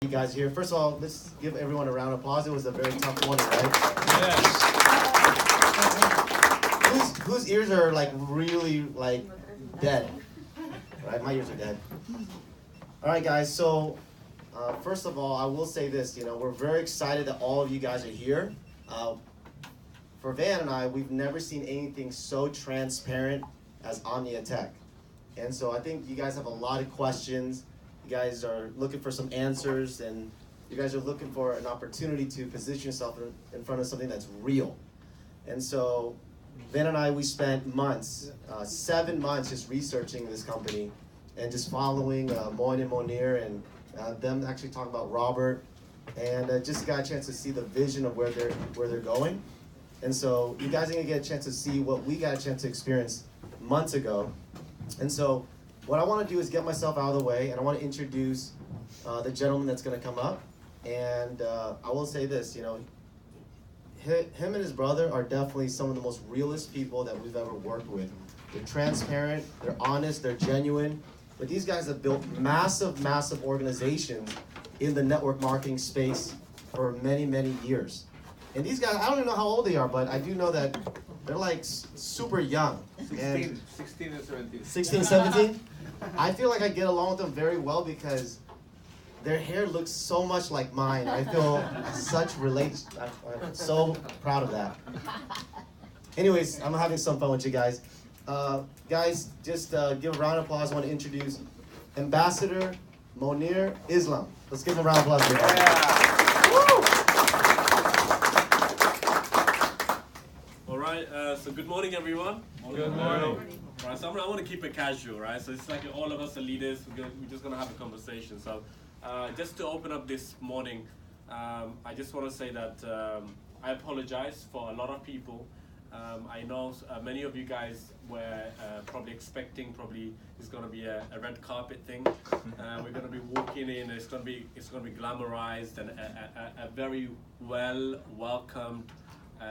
You guys here. First of all, let's give everyone a round of applause. It was a very tough morning, right? Yes. Whose ears are like really like dead? Right, my ears are dead. All right, guys. So first of all, I will say this. We're very excited that all of you guys are here. For Van and I, we've never seen anything so transparent as OMNIA Tech, and so I think you guys have a lot of questions. You guys are looking for some answers, and you guys are looking for an opportunity to position yourself in front of something that's real. And so Van and I, we spent months, 7 months just researching this company and just following Moin and Monir and them actually talking about Robert, and just got a chance to see the vision of where they're going. And so you guys are gonna get a chance to see what we got a chance to experience months ago. And so what I want to do is get myself out of the way, and I want to introduce the gentleman that's going to come up. And I will say this, him and his brother are definitely some of the most realest people that we've ever worked with. They're transparent, they're honest, they're genuine. But these guys have built massive, massive organizations in the network marketing space for many, many years. And these guys, I don't even know how old they are, but I do know that they're like super young. 16 and 17. 16, 17? I feel like I get along with them very well because their hair looks so much like mine. I feel I'm so proud of that. Anyways, I'm having some fun with you guys. Guys, just give a round of applause. I want to introduce Ambassador Monir Islam. Let's give him a round of applause. All right, so good morning, everyone. Good morning. Right, so I want to keep it casual, right? So it's like all of us are leaders. We're just going to have a conversation. So just to open up this morning, I just want to say that I apologize for a lot of people. I know many of you guys were probably expecting it's going to be a red carpet thing. We're going to be walking in. It's going to be glamorized and a very well welcomed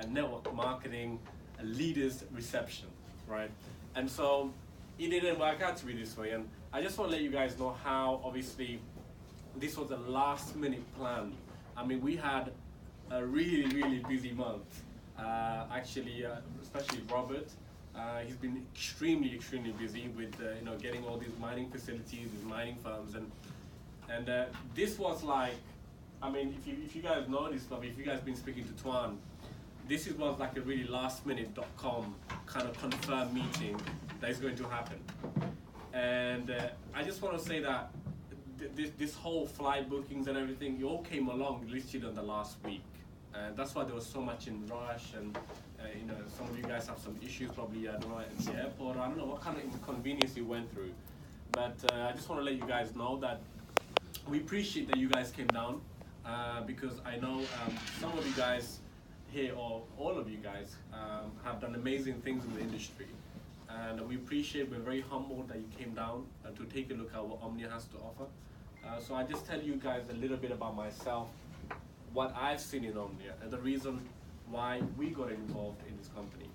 network marketing leaders reception, right? And so it didn't work out to be this way, and I just want to let you guys know how obviously this was a last minute plan. I mean, we had a really, really busy month. Actually, especially Robert, he's been extremely, extremely busy with getting all these mining facilities, these mining firms, and this was like, I mean, if you guys know this, if you guys been speaking to Tuan, this was like a really last-minute.com kind of confirmed meeting that is going to happen. And I just want to say that this whole flight bookings and everything, you all came along literally in the last week. And that's why there was so much in rush, and some of you guys have some issues probably, I don't know, at the airport, I don't know what kind of inconvenience you went through. But I just want to let you guys know that we appreciate that you guys came down, because I know some of you guys here, or all of you guys, have done amazing things in the industry, and we're very humbled that you came down to take a look at what OMNIA has to offer. So I just tell you guys a little bit about myself, what I've seen in OMNIA, and the reason why we got involved in this company.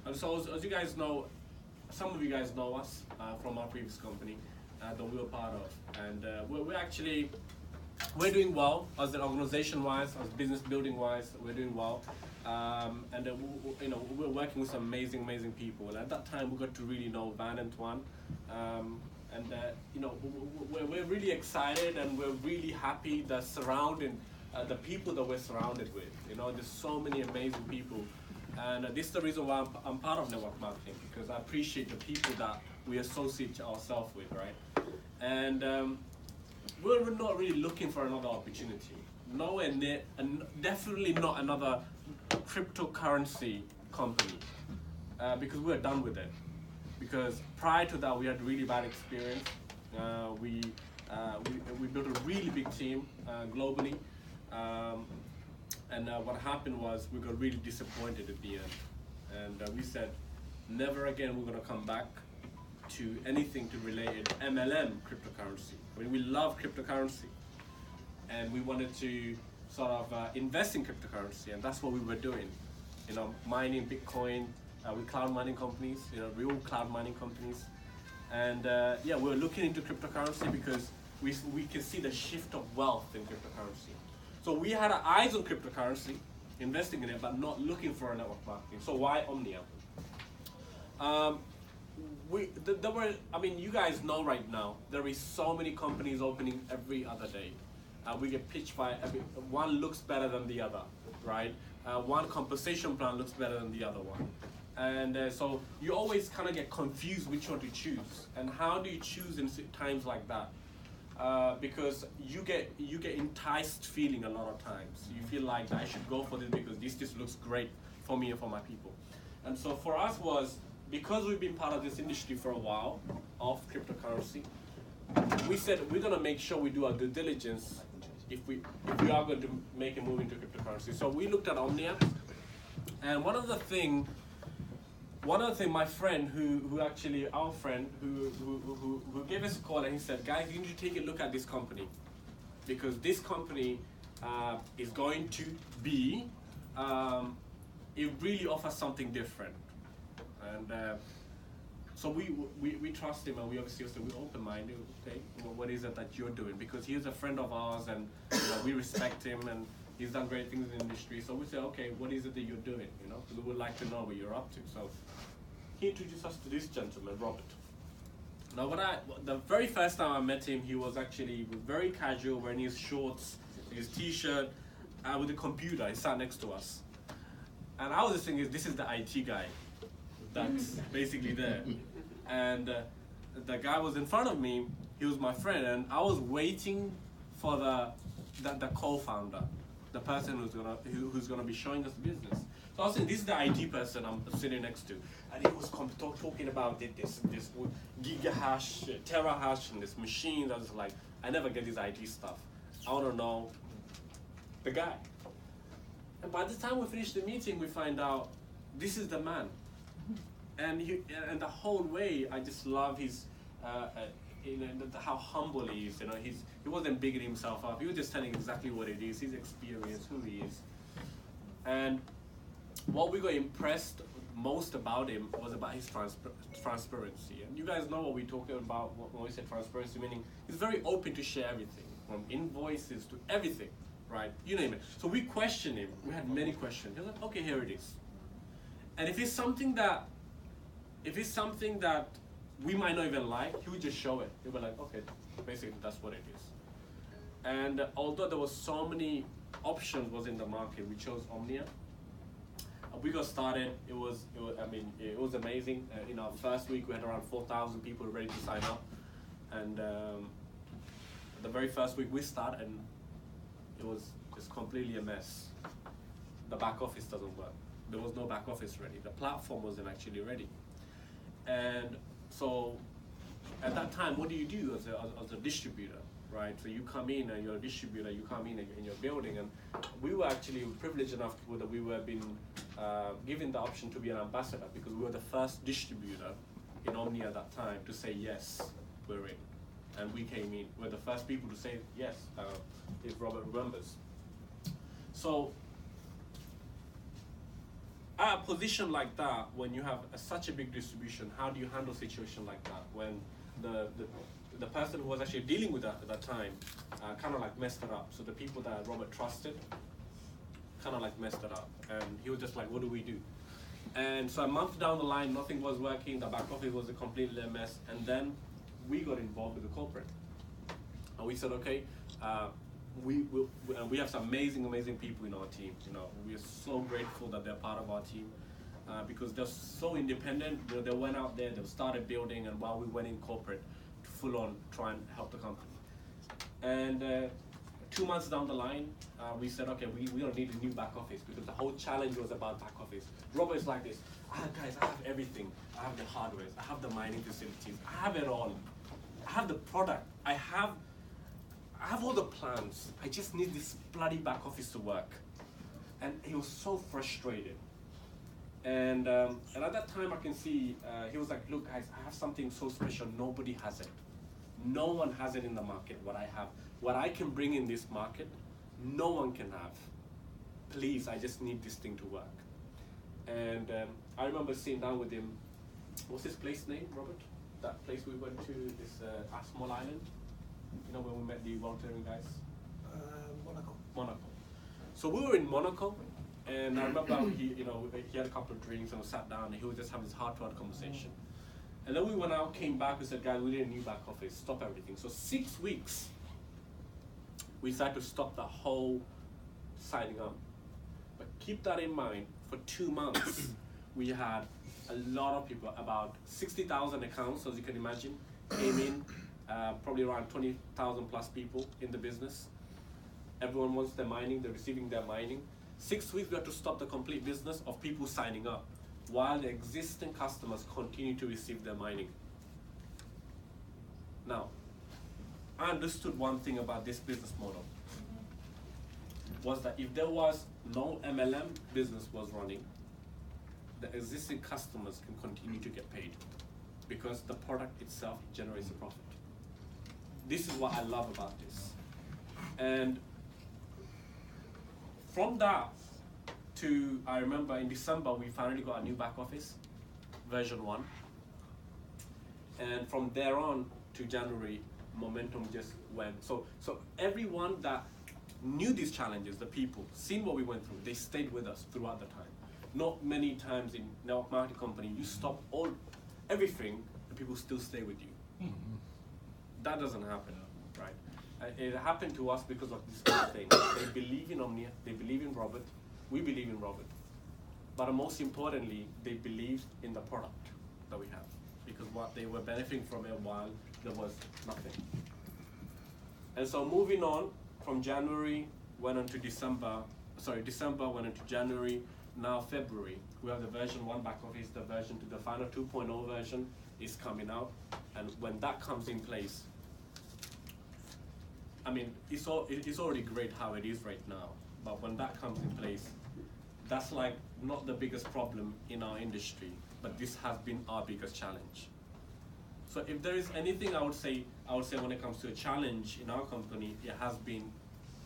And so as you guys know, some of you guys know us from our previous company that we were part of, and we're doing well as an organization-wise, as business building-wise. We're doing well, and we're working with some amazing people. And at that time, we got to really know Van and Tuan, we're really excited, and we're really happy that surrounding the people that we're surrounded with. There's so many amazing people, and this is the reason why I'm part of network marketing, because I appreciate the people that we associate ourselves with, right? And we're not really looking for another opportunity. Nowhere near, and definitely not another cryptocurrency company, because we're done with it. Because prior to that, we had really bad experience. We built a really big team globally, and what happened was we got really disappointed at the end, and we said, never again we're going to come back to anything to related MLM cryptocurrency. I mean, we love cryptocurrency, and we wanted to sort of invest in cryptocurrency, and that's what we were doing. Mining Bitcoin with cloud mining companies, real cloud mining companies, and yeah, we're looking into cryptocurrency because we can see the shift of wealth in cryptocurrency. So we had our eyes on cryptocurrency, investing in it, but not looking for a network marketing. So why OMNIA? There were, I mean, you guys know right now, there is so many companies opening every other day. We get pitched by one looks better than the other, right? One compensation plan looks better than the other one. And so you always kind of get confused which one to choose. And how do you choose in times like that? Because you get enticed feeling a lot of times. You feel like I should go for this because this just looks great for me and for my people. And so for us was, because we've been part of this industry for a while, of cryptocurrency, we said we're gonna make sure we do our due diligence if we are going to make a move into cryptocurrency. So we looked at OMNIA, and one of the thing my friend our friend who gave us a call, and he said, guys, you need to take a look at this company, because this company is going to be, it really offers something different. And so we trust him, and we obviously said we're open-minded. Okay, well, what is it that you're doing? Because he's a friend of ours, and we respect him, and he's done great things in the industry. So we said, okay, what is it that you're doing? We would like to know what you're up to. So he introduced us to this gentleman, Robert. Now, the very first time I met him, he was very casual, wearing his shorts, his t-shirt, with a computer. He sat next to us, and I was just thinking, this is the IT guy that's basically there. And the guy was in front of me. He was my friend, and I was waiting for the co-founder, the person who's gonna be showing us the business. So I was saying, this is the IT person I'm sitting next to, and he was talking about this gigahash, terahash, and this machine. I was like, I never get this IT stuff. I want to know the guy. And by the time we finish the meeting, we find out this is the man. And the whole way, I just love his, how humble he is. He wasn't bigging himself up. He was just telling exactly what it is, his experience, who he is. And what we got impressed most about him was about his transparency. And you guys know what we're talking about when we say transparency, meaning he's very open to share everything, from invoices to everything, right? You name it. So we questioned him. We had many questions. He was like, okay, here it is. And if it's something that we might not even like, he would just show it. He'd be like, okay, basically that's what it is. And although there was so many options was in the market, we chose OMNIA. We got started. It was amazing. In our first week, we had around 4,000 people ready to sign up. And the very first week we started, and it was just completely a mess. The back office doesn't work. There was no back office ready. The platform wasn't actually ready. And so at that time, what do you do as a distributor, right? So you come in and you're a distributor, you come in and you're building. And we were actually privileged enough that we were being given the option to be an ambassador, because we were the first distributor in OMNIA at that time to say, yes, we're in. And we came in. We're the first people to say yes, if Robert remembers. So at a position like that, when you have such a big distribution, how do you handle a situation like that? When the person who was actually dealing with that at that time kind of like messed it up. So the people that Robert trusted kind of like messed it up. And he was just like, what do we do? And so a month down the line, nothing was working. The back office was a completely a mess. And then we got involved with the corporate. And we said, okay, we have some amazing people in our team. We are so grateful that they're part of our team because they're so independent. They went out there, they started building, and while we went in corporate to full on try and help the company. And 2 months down the line, we said, okay, we don't need a new back office, because the whole challenge was about back office. Robert is like this, guys, I have everything. I have the hardware, I have the mining facilities, I have it all. I have the product, I have all the plans. I just need this bloody back office to work. And he was so frustrated. And at that time, I can see, he was like, look, guys, I have something so special. Nobody has it. No one has it in the market, what I have. What I can bring in this market, no one can have. Please, I just need this thing to work. And I remember sitting down with him. What's his place name, Robert? That place we went to, this small island? You know when we met the volunteering guys? Monaco. Monaco. So we were in Monaco, and I remember he had a couple of drinks and we sat down and he was just having this heart-to-heart conversation. And then we went out, came back, we said, guys, we need a new back office, stop everything. So 6 weeks, we decided to stop the whole signing up. But keep that in mind, for 2 months, we had a lot of people, about 60,000 accounts, as you can imagine, came in, probably around 20,000 plus people in the business. Everyone wants their mining, they're receiving their mining. 6 weeks, we had to stop the complete business of people signing up, while the existing customers continue to receive their mining. Now, I understood one thing about this business model, was that if there was no MLM business was running, the existing customers can continue to get paid because the product itself generates a profit. This is what I love about this. And from that to, I remember in December, we finally got a new back office, version 1. And from there on to January, momentum just went. So everyone that knew these challenges, the people, seen what we went through, they stayed with us throughout the time. Not many times in network marketing company, you stop everything, and people still stay with you. That doesn't happen, right? It happened to us because of this kind of thing. They believe in Omnia, they believe in Robert, we believe in Robert. But most importantly, they believed in the product that we have, because what they were benefiting from it while there was nothing. And so moving on, from January went into December went into January, now February. We have the version 1 back office, the version to the final 2.0 version is coming out. And when that comes in place, I mean, it's already great how it is right now, but when that comes in place, that's like not the biggest problem in our industry, but this has been our biggest challenge. So if there is anything I would say when it comes to a challenge in our company, it has been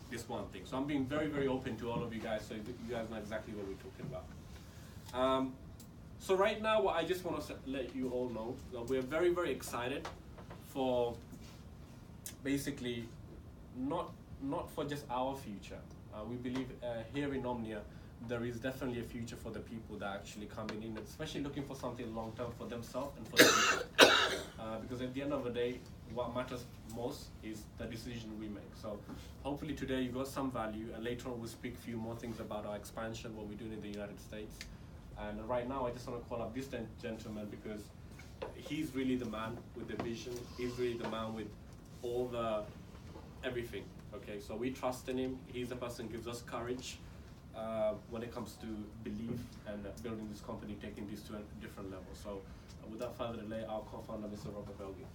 this one thing. So I'm being very, very open to all of you guys, so you guys know exactly what we're talking about. So right now, what I just want to let you all know that we're very, very excited for basically not for just our future. We believe here in Omnia, there is definitely a future for the people that are actually coming in, especially looking for something long term for themselves and for the people. Because at the end of the day, what matters most is the decision we make. So hopefully today you got some value, and later on we'll speak a few more things about our expansion, what we're doing in the United States. And right now I just want to call up this gentleman because he's really the man with the vision. He's really the man with all the everything. Okay, so we trust in him. He's the person who gives us courage when it comes to belief and building this company, taking this to a different level. So without further delay, our co-founder, Mr. Robert Belgi.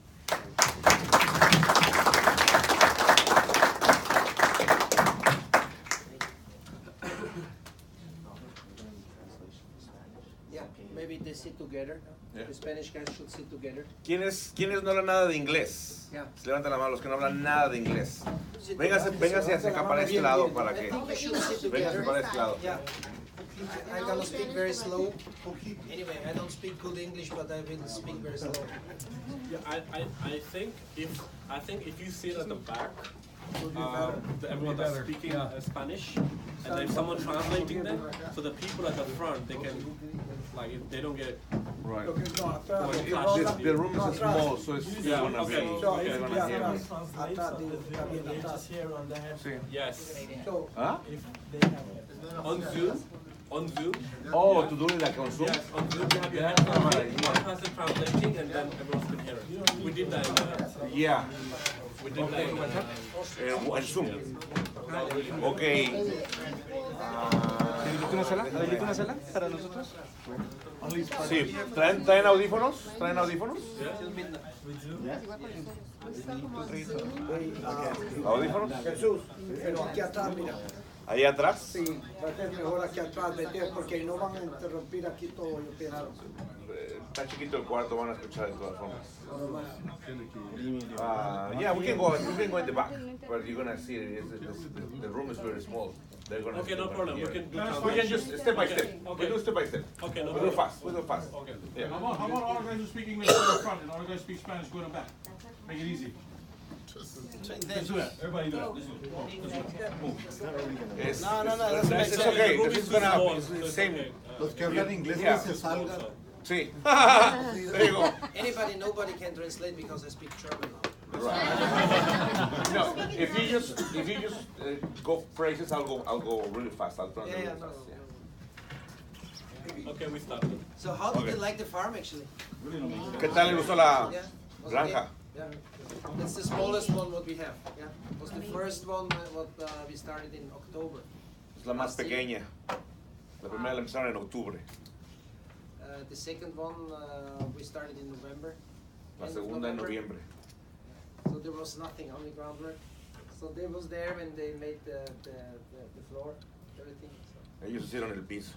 Yeah, maybe they sit together. Yeah. The Spanish guys should sit together. ¿Quiénes no hablan nada de inglés? Yeah. Levanten la mano los que no hablan nada de inglés. Sit Véngase together. hacia acá para este lado para I que. think you should sit Véngase together. para este lado. Yeah. I'm gonna speak very slow. Anyway, I don't speak good English, but I will speak very slow. Yeah, I think if you sit at the back, everyone that's speaking Spanish, and then someone translating them, so the people at the front, they can, like, they don't get. Right. Well, The room is small, so it's Yeah, gonna okay. be. So they're gonna hear me. Yes. ¿Ah? On Zoom. Oh, to do it like on Zoom? Yes, on Zoom you have your headphones in, one person translating, and then everyone can hear it. We did that in Yeah. we did that in En Zoom. Okay. ¿Habilita una sala para nosotros? Sí. ¿Traen audífonos? ¿Traen audífonos? ¿Audífonos? Jesús, pero aquí atrás, mira. ¿Ahí atrás? Sí, es mejor aquí atrás, vete, porque no van a interrumpir aquí todo, yo pienso. Está chiquito el cuarto, van a escuchar de todas formas. Yeah, we can go in the back, but you're gonna see it. The room is very small. They're gonna. Okay, no problem. We can do We can just step by step. Okay. We do step by step. Okay, no We do problem. fast. We do fast. Okay. Yeah. How about all the guys who speak English go in front and all the guys speak Spanish go in the back? Make it easy. Everybody do that. It's, No, no, no, it's, that's it's okay. okay. The room This is is too gonna small, be so the it's same. okay. Los que hablan inglés Yeah. que se salgan. Sí. There you go. Nobody can translate because I speak German now. Right. No, if you just go phrases, I'll go really fast. I'll translate Yeah, really no, fast. no. Yeah. Okay, we start. So how did Okay. you like the farm actually? ¿Qué tal le gustó la Yeah. Was it granja? okay? Yeah. It's the smallest one what we have. Yeah. It was the first one what we started in October. Es la más pequeña. La primera la empezaron en octubre. The second one we started in November. La End of segunda en noviembre. So there was nothing, only groundwork. So they was there when they made the floor, everything. So. Ellos hicieron el piso.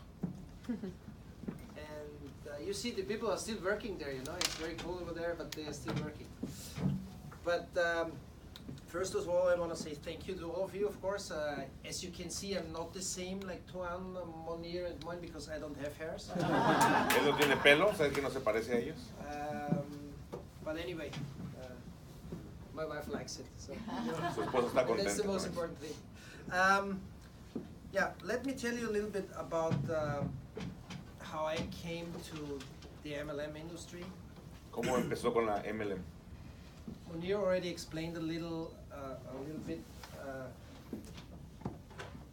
And you see the people are still working there, you know, it's very cool over there, but they are still working. But first of all, I want to say thank you to all of you, of course. As you can see, I'm not the same like Tuan, Monir, and mine because I don't have hairs. Él no tiene pelo, ¿sabes que no se parece a ellos? But anyway, my wife likes it. So. Su esposa está And that's the contenta. most con eso. important thing. Yeah, let me tell you a little bit about how I came to the MLM industry. ¿Cómo empezó con la MLM? Munir already explained a little bit.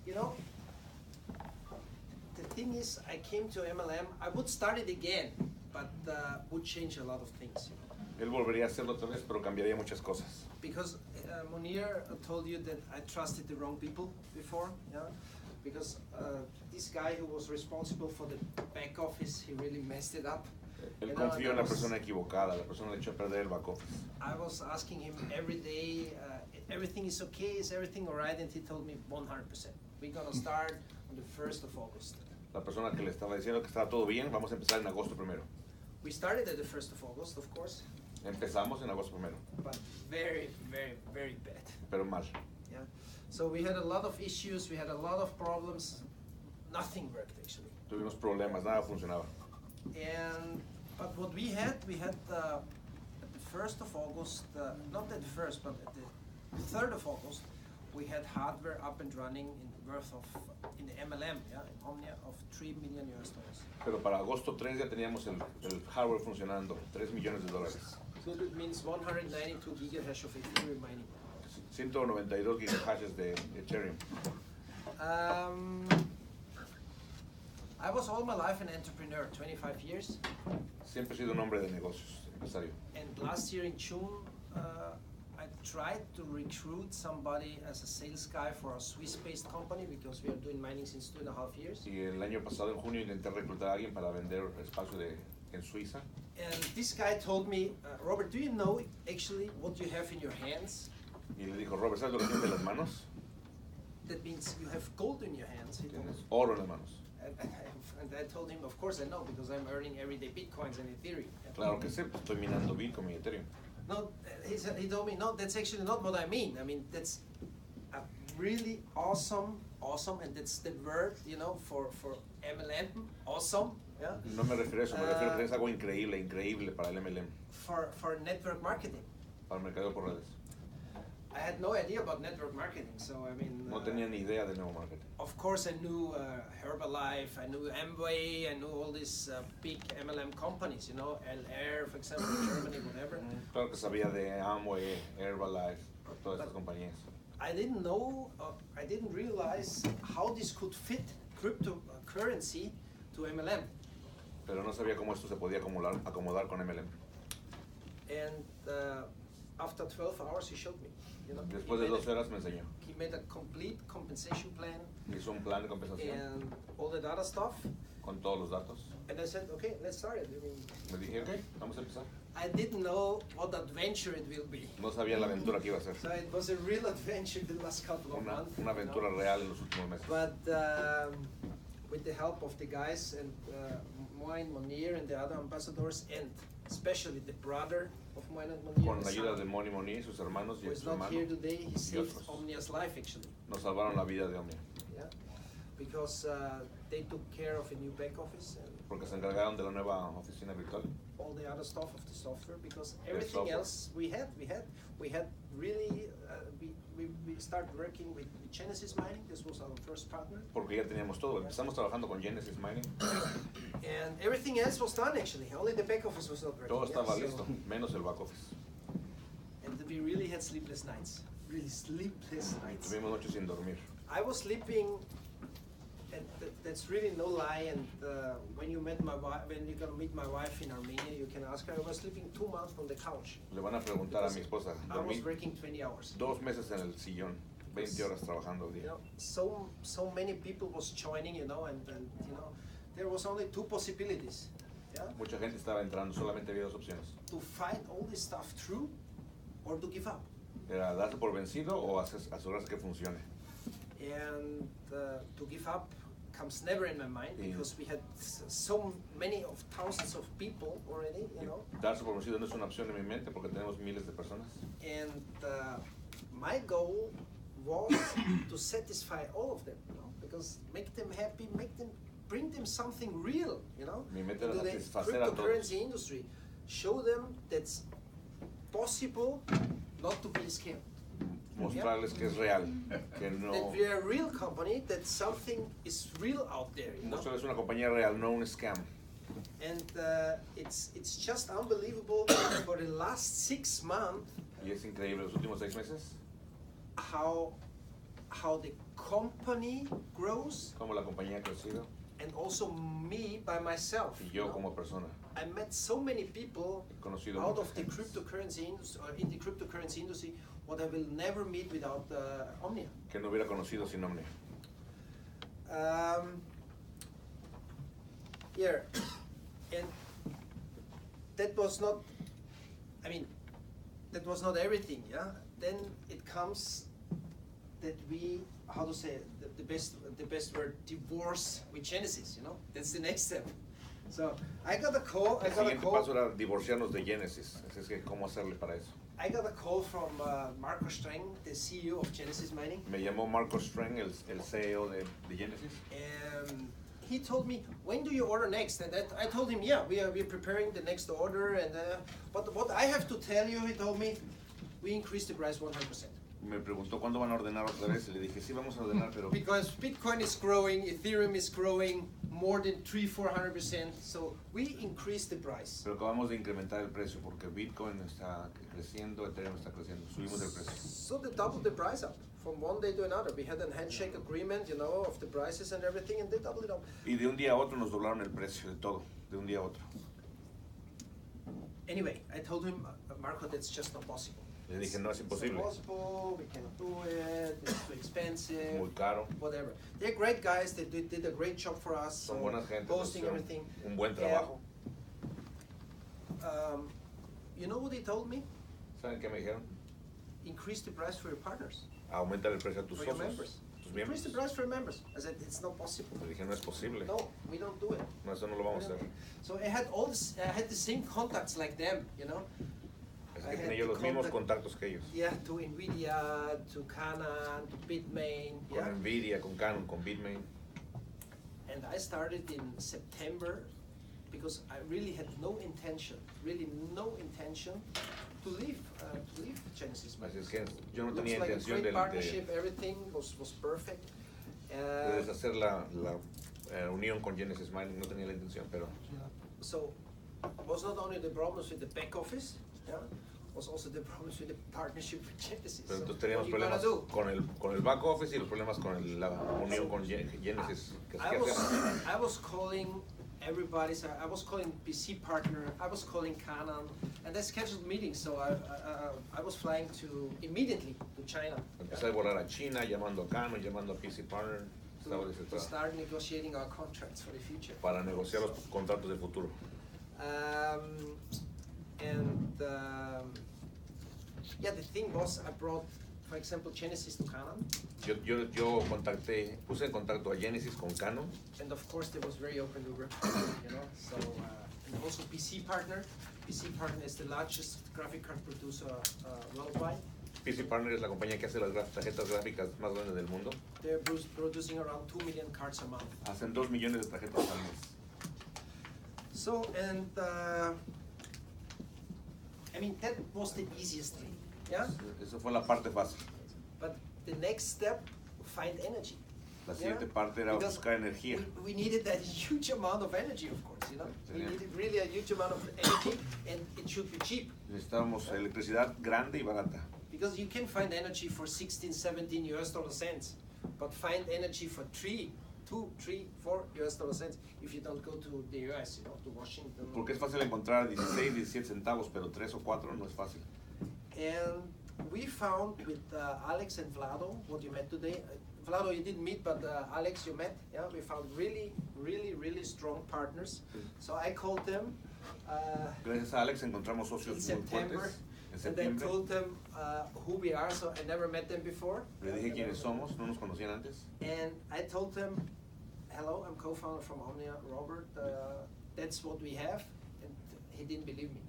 You know, the thing is, I came to MLM. I would start it again, but would change a lot of things. You know? Él volvería a hacerlo otra vez, pero cambiaría muchas cosas. Because Munir told you that I trusted the wrong people before, yeah. Because this guy who was responsible for the back office, he really messed it up. Él You know, confió en la persona equivocada, la persona le echó a perder el back office. I was asking him every day, everything is okay, is everything all right? And he told me 100%. We're gonna start on the 1st of August. La persona que le estaba diciendo que estaba todo bien, vamos a empezar en agosto primero. We started at the 1st of August, of course, Empezamos en agosto primero, but very, very, very bad. pero mal. Yeah. So we had a lot of issues, we had a lot of problems. Nothing worked actually. Tuvimos problemas, nada funcionaba. But what we had at the 1st of August, not at the 1st, but at the 3rd of August, we had hardware up and running in the MLM, yeah, in OMNIA, of $3 million. Pero para agosto 3 ya teníamos el hardware funcionando, $3 millones. So that means 192 gigahash of Ethereum mining. 192 gigahashes de Ethereum. I was all my life an entrepreneur, 25 years. Siempre he sido un hombre de negocios, empresario. And last year in June, I tried to recruit somebody as a sales guy for a Swiss-based company because we are doing mining since 2.5 years. Y el año pasado, en junio, intenté reclutar a alguien para vender espacio en Suiza. And this guy told me, Robert, do you know actually what you have in your hands? Y le dijo, Robert, ¿sabes lo que tienes en las manos? That means you have gold in your hands. He told me. Tienes oro en las manos. And I told him, of course I know, because I'm earning everyday Bitcoins and Ethereum. Claro que sé, pues estoy minando Bitcoin y Ethereum. No, he told me, no, that's actually not what I mean. I mean, that's a really awesome, and that's the word, you know, for MLM, awesome, yeah? No me refiero a eso, me refiero a que es algo increíble para el MLM, For network marketing. para el mercadeo por redes. I had no idea about network marketing, so I mean. No tenía ni idea de nuevo marketing. Of course, I knew Herbalife, I knew Amway, I knew all these big MLM companies, you know, LR, for example, in Germany, whatever. Claro que sabía de Amway, Herbalife, todas estas compañías. I didn't know, I didn't realize how this could fit cryptocurrency to MLM. Pero no sabía cómo esto se podía acomodar con MLM. And after 12 hours, he showed me. You know, Después de 12 horas me enseñó. He made a complete compensation plan Hizo un plan de compensación and all the data stuff. con todos los datos. And I said, okay, let's start it. I mean, Me dije, ok, vamos a empezar. I didn't know what adventure it will be. No sabía la aventura que iba a ser. So it was a real adventure the last couple of months. Una aventura you know? real en los últimos meses. But with the help of the guys and Moine, Monir, and the other ambassadors, and especially the brother of Moine and Monir, Con la ayuda de Moni Moni, sus hermanos y who is su not hermano, here today, he saved otros. Omnia's life actually. nos salvaron la vida de Omnia. Yeah, because they took care of a new back office, and Porque se encargaron de la nueva oficina virtual. all the other stuff of the software, because everything else we had really, we started working with Genesis Mining. This was our first partner. Porque ya teníamos todo. Empezamos trabajando con Genesis Mining. And everything else was done actually. Only the back office was not working. Todo estaba Yeah, listo, menos el back office. And we really had sleepless nights. Really sleepless nights. Tuvimos noches sin dormir. I was sleeping, and that's really no lie. And when you're gonna meet my wife in Armenia, you can ask her. I was sleeping 2 months on the couch. Le van a preguntar a mi esposa. I was Dormí working 20 hours. 2 meses en el sillón, 20 horas trabajando al You día. know, so many people was joining, you know, and you know, there was only 2 possibilities. Yeah, Mucha gente estaba entrando, solamente había 2 opciones. to fight all this stuff through, or to give up. Era darse por vencido o asegurarse que funcione. And to give up comes never in my mind, Yeah. because we had so many of thousands of people already, you know. Darse por vencido no es una opción en mi mente porque tenemos miles de personas. And my goal was to satisfy all of them, you know, because make them happy, bring them something real, you know, Mi meta era into the satisfacer a todos. cryptocurrency industry. Show them that's possible not to be scammed. Mostrarles que es real, que no. That we are a real company, that something is real out there, you know. Mostrarles una compañía real, no un scam. And it's just unbelievable for the last 6 months Y es increíble los últimos 6 meses how the company grows, cómo la compañía ha crecido and also me by myself. y you yo know. como persona. I met so many people He conocido out mucha of the gente cryptocurrency industry, or in the cryptocurrency industry, what I will never meet without OMNIA. que no hubiera conocido sin OMNIA. Yeah, and that was not, I mean, that was not everything, yeah? Then it comes that we, how to say it, the best word, divorce with Genesis, you know? That's the next step. So I got a call, El siguiente paso era divorciarnos de Genesis. Así es que, ¿cómo hacerle para eso? I got a call from Marco Streng, the CEO of Genesis Mining. Me llamó Marco Streng, el CEO de Genesis. And he told me, when do you order next? And I told him, yeah, we're preparing the next order. And but what I have to tell you, he told me, we increased the price 100%. Me preguntó cuándo van a ordenar otra vez y le dije, sí vamos a ordenar, pero Because Bitcoin is growing, Ethereum is growing more than 300-400%. So we increased the price. pero acabamos de incrementar el precio porque Bitcoin está creciendo, Ethereum está creciendo, subimos el precio. So they doubled the price up from one day to another. We had a handshake agreement, you know, of the prices and everything, and they doubled it up. Y de un día a otro nos doblaron el precio de todo, de un día a otro. Anyway, I told him, Marco, that's just not possible. Le dije, no es It's imposible, impossible, we cannot do it, it's too expensive, muy caro. whatever. They're great guys, they did a great job for us, Son so buenas gente, posting hicieron everything. un buen trabajo. You know what they told me? ¿Saben qué me dijeron? Increase the price for your partners, Aumentar el precio a tus for your socios, members. tus Increase miembros. the price for your members. I said, it's not possible. Le dije, no es posible, No, we don't do it. no, eso no lo vamos a hacer. So I had all this, I had the same contacts like them, you know? Es I que had tenía yo los to mismos contact- contactos que ellos. Yeah, to NVIDIA, to Canon, to Bitmain, Con yeah. Nvidia, con Canon, con Bitmain. And I started in September because I really had no intention to leave Genesis. Así es que yo no Looks tenía like a intención great de partnership, everything was perfect. deshacer la unión con Genesis Mining, no tenía la intención, pero So was not only the problems with the back office, yeah, was also the problems with the partnership with Genesis. pero So entonces teníamos what you gonna problemas do? con el back office y los problemas con la unión con Genesis. ¿Qué hacemos? I was calling everybody. So I was calling PC partner. I was calling Canon, and I scheduled meetings. So I was flying immediately to China. Empecé a volar a China, llamando a Canon, llamando a PC Partner, estaba To desesperado start negotiating our contracts for the future. para negociar los contratos del futuro. Yeah, the thing was, I brought, for example, Genesis to Canon, Yo puse en contacto a Genesis con Canon, and of course, they was very open to work, you know. So and also PC Partner. PC Partner is the largest graphic card producer worldwide. PC Partner es la compañía que hace las tarjetas gráficas más grandes del mundo. They're producing around 2 million cards a month. Hacen 2 millones de tarjetas al mes. So, and I mean, that was the easiest thing, yeah? Eso fue la parte fácil. But the next step, find energy. La Yeah? siguiente parte era Because buscar energía. we needed that huge amount of energy, of course, you know? We Yeah. needed really a huge amount of energy, and it should be cheap. Necesitábamos electricidad grande y barata. Because you can find energy for 16, 17 US dollar cents, but find energy for 2, 3, 4 US dollar cents if you don't go to the US, you know, to Washington. Porque es fácil encontrar 16, 17 centavos, pero 3 o 4 no es fácil. And we found with Alex and Vlado, what you met today, Vlado you didn't meet, but Alex you met, yeah, we found really strong partners. So I called them Gracias a Alex encontramos in socios muy September, fuertes en and I septiembre. told them who we are, so I never met them before. Le dije quiénes somos, no nos conocían antes. And I told them, hello, I'm co-founder from OMNIA, Robert, that's what we have, and he didn't believe me.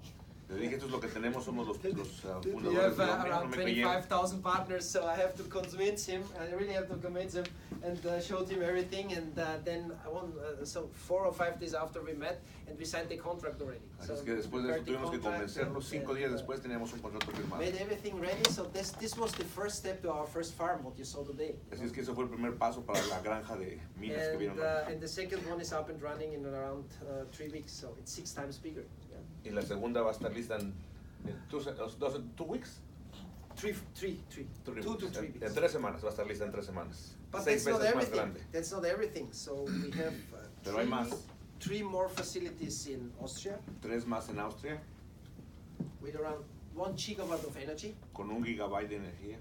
Le dije esto es lo que tenemos, somos los We fundadores have de OMNIA, no around me creyeron. 25,000 partners, so I have to convince him. I really have to convince him, and showed him everything. And then so 4 or 5 days after we met, and we signed the contract already. Así So es que después de eso prepared the tuvimos que contract convencerlos. and, 5 días después teníamos un contrato firmado. made everything ready. So this was the first step to our first farm, what you saw today. Así es que ese fue el primer paso para la granja de minas que vieron. And the second one is up and running in around 3 weeks, so it's 6 times bigger. Yeah. Y la segunda va a estar lista en 2 weeks. 3 2 to 3 En weeks. 3 semanas, va a estar lista en 3 semanas. But 6 that's not veces más everything. grande. That's not everything. So we have Pero hay más. 3 more facilities in Austria 3 más en Austria, with around 1 gigawatt of energy, con 1 gigabyte de energía,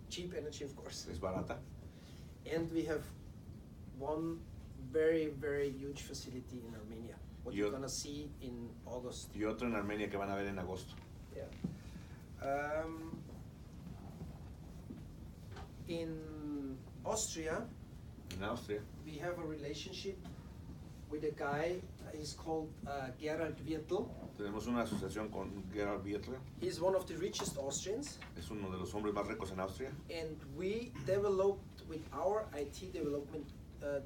cheap energy of course. es barata. And we have 1 very huge facility in Armenia, what you're Yo- gonna see in August. Y otro en Armenia que van a ver en agosto. Yeah. In Austria, En Austria we have a relationship with a guy. He's called Gerald Wirtl. tenemos una asociación con Gerhard Bietler, He's one of the richest Austrians, es uno de los hombres más ricos en Austria. and we developed with our IT development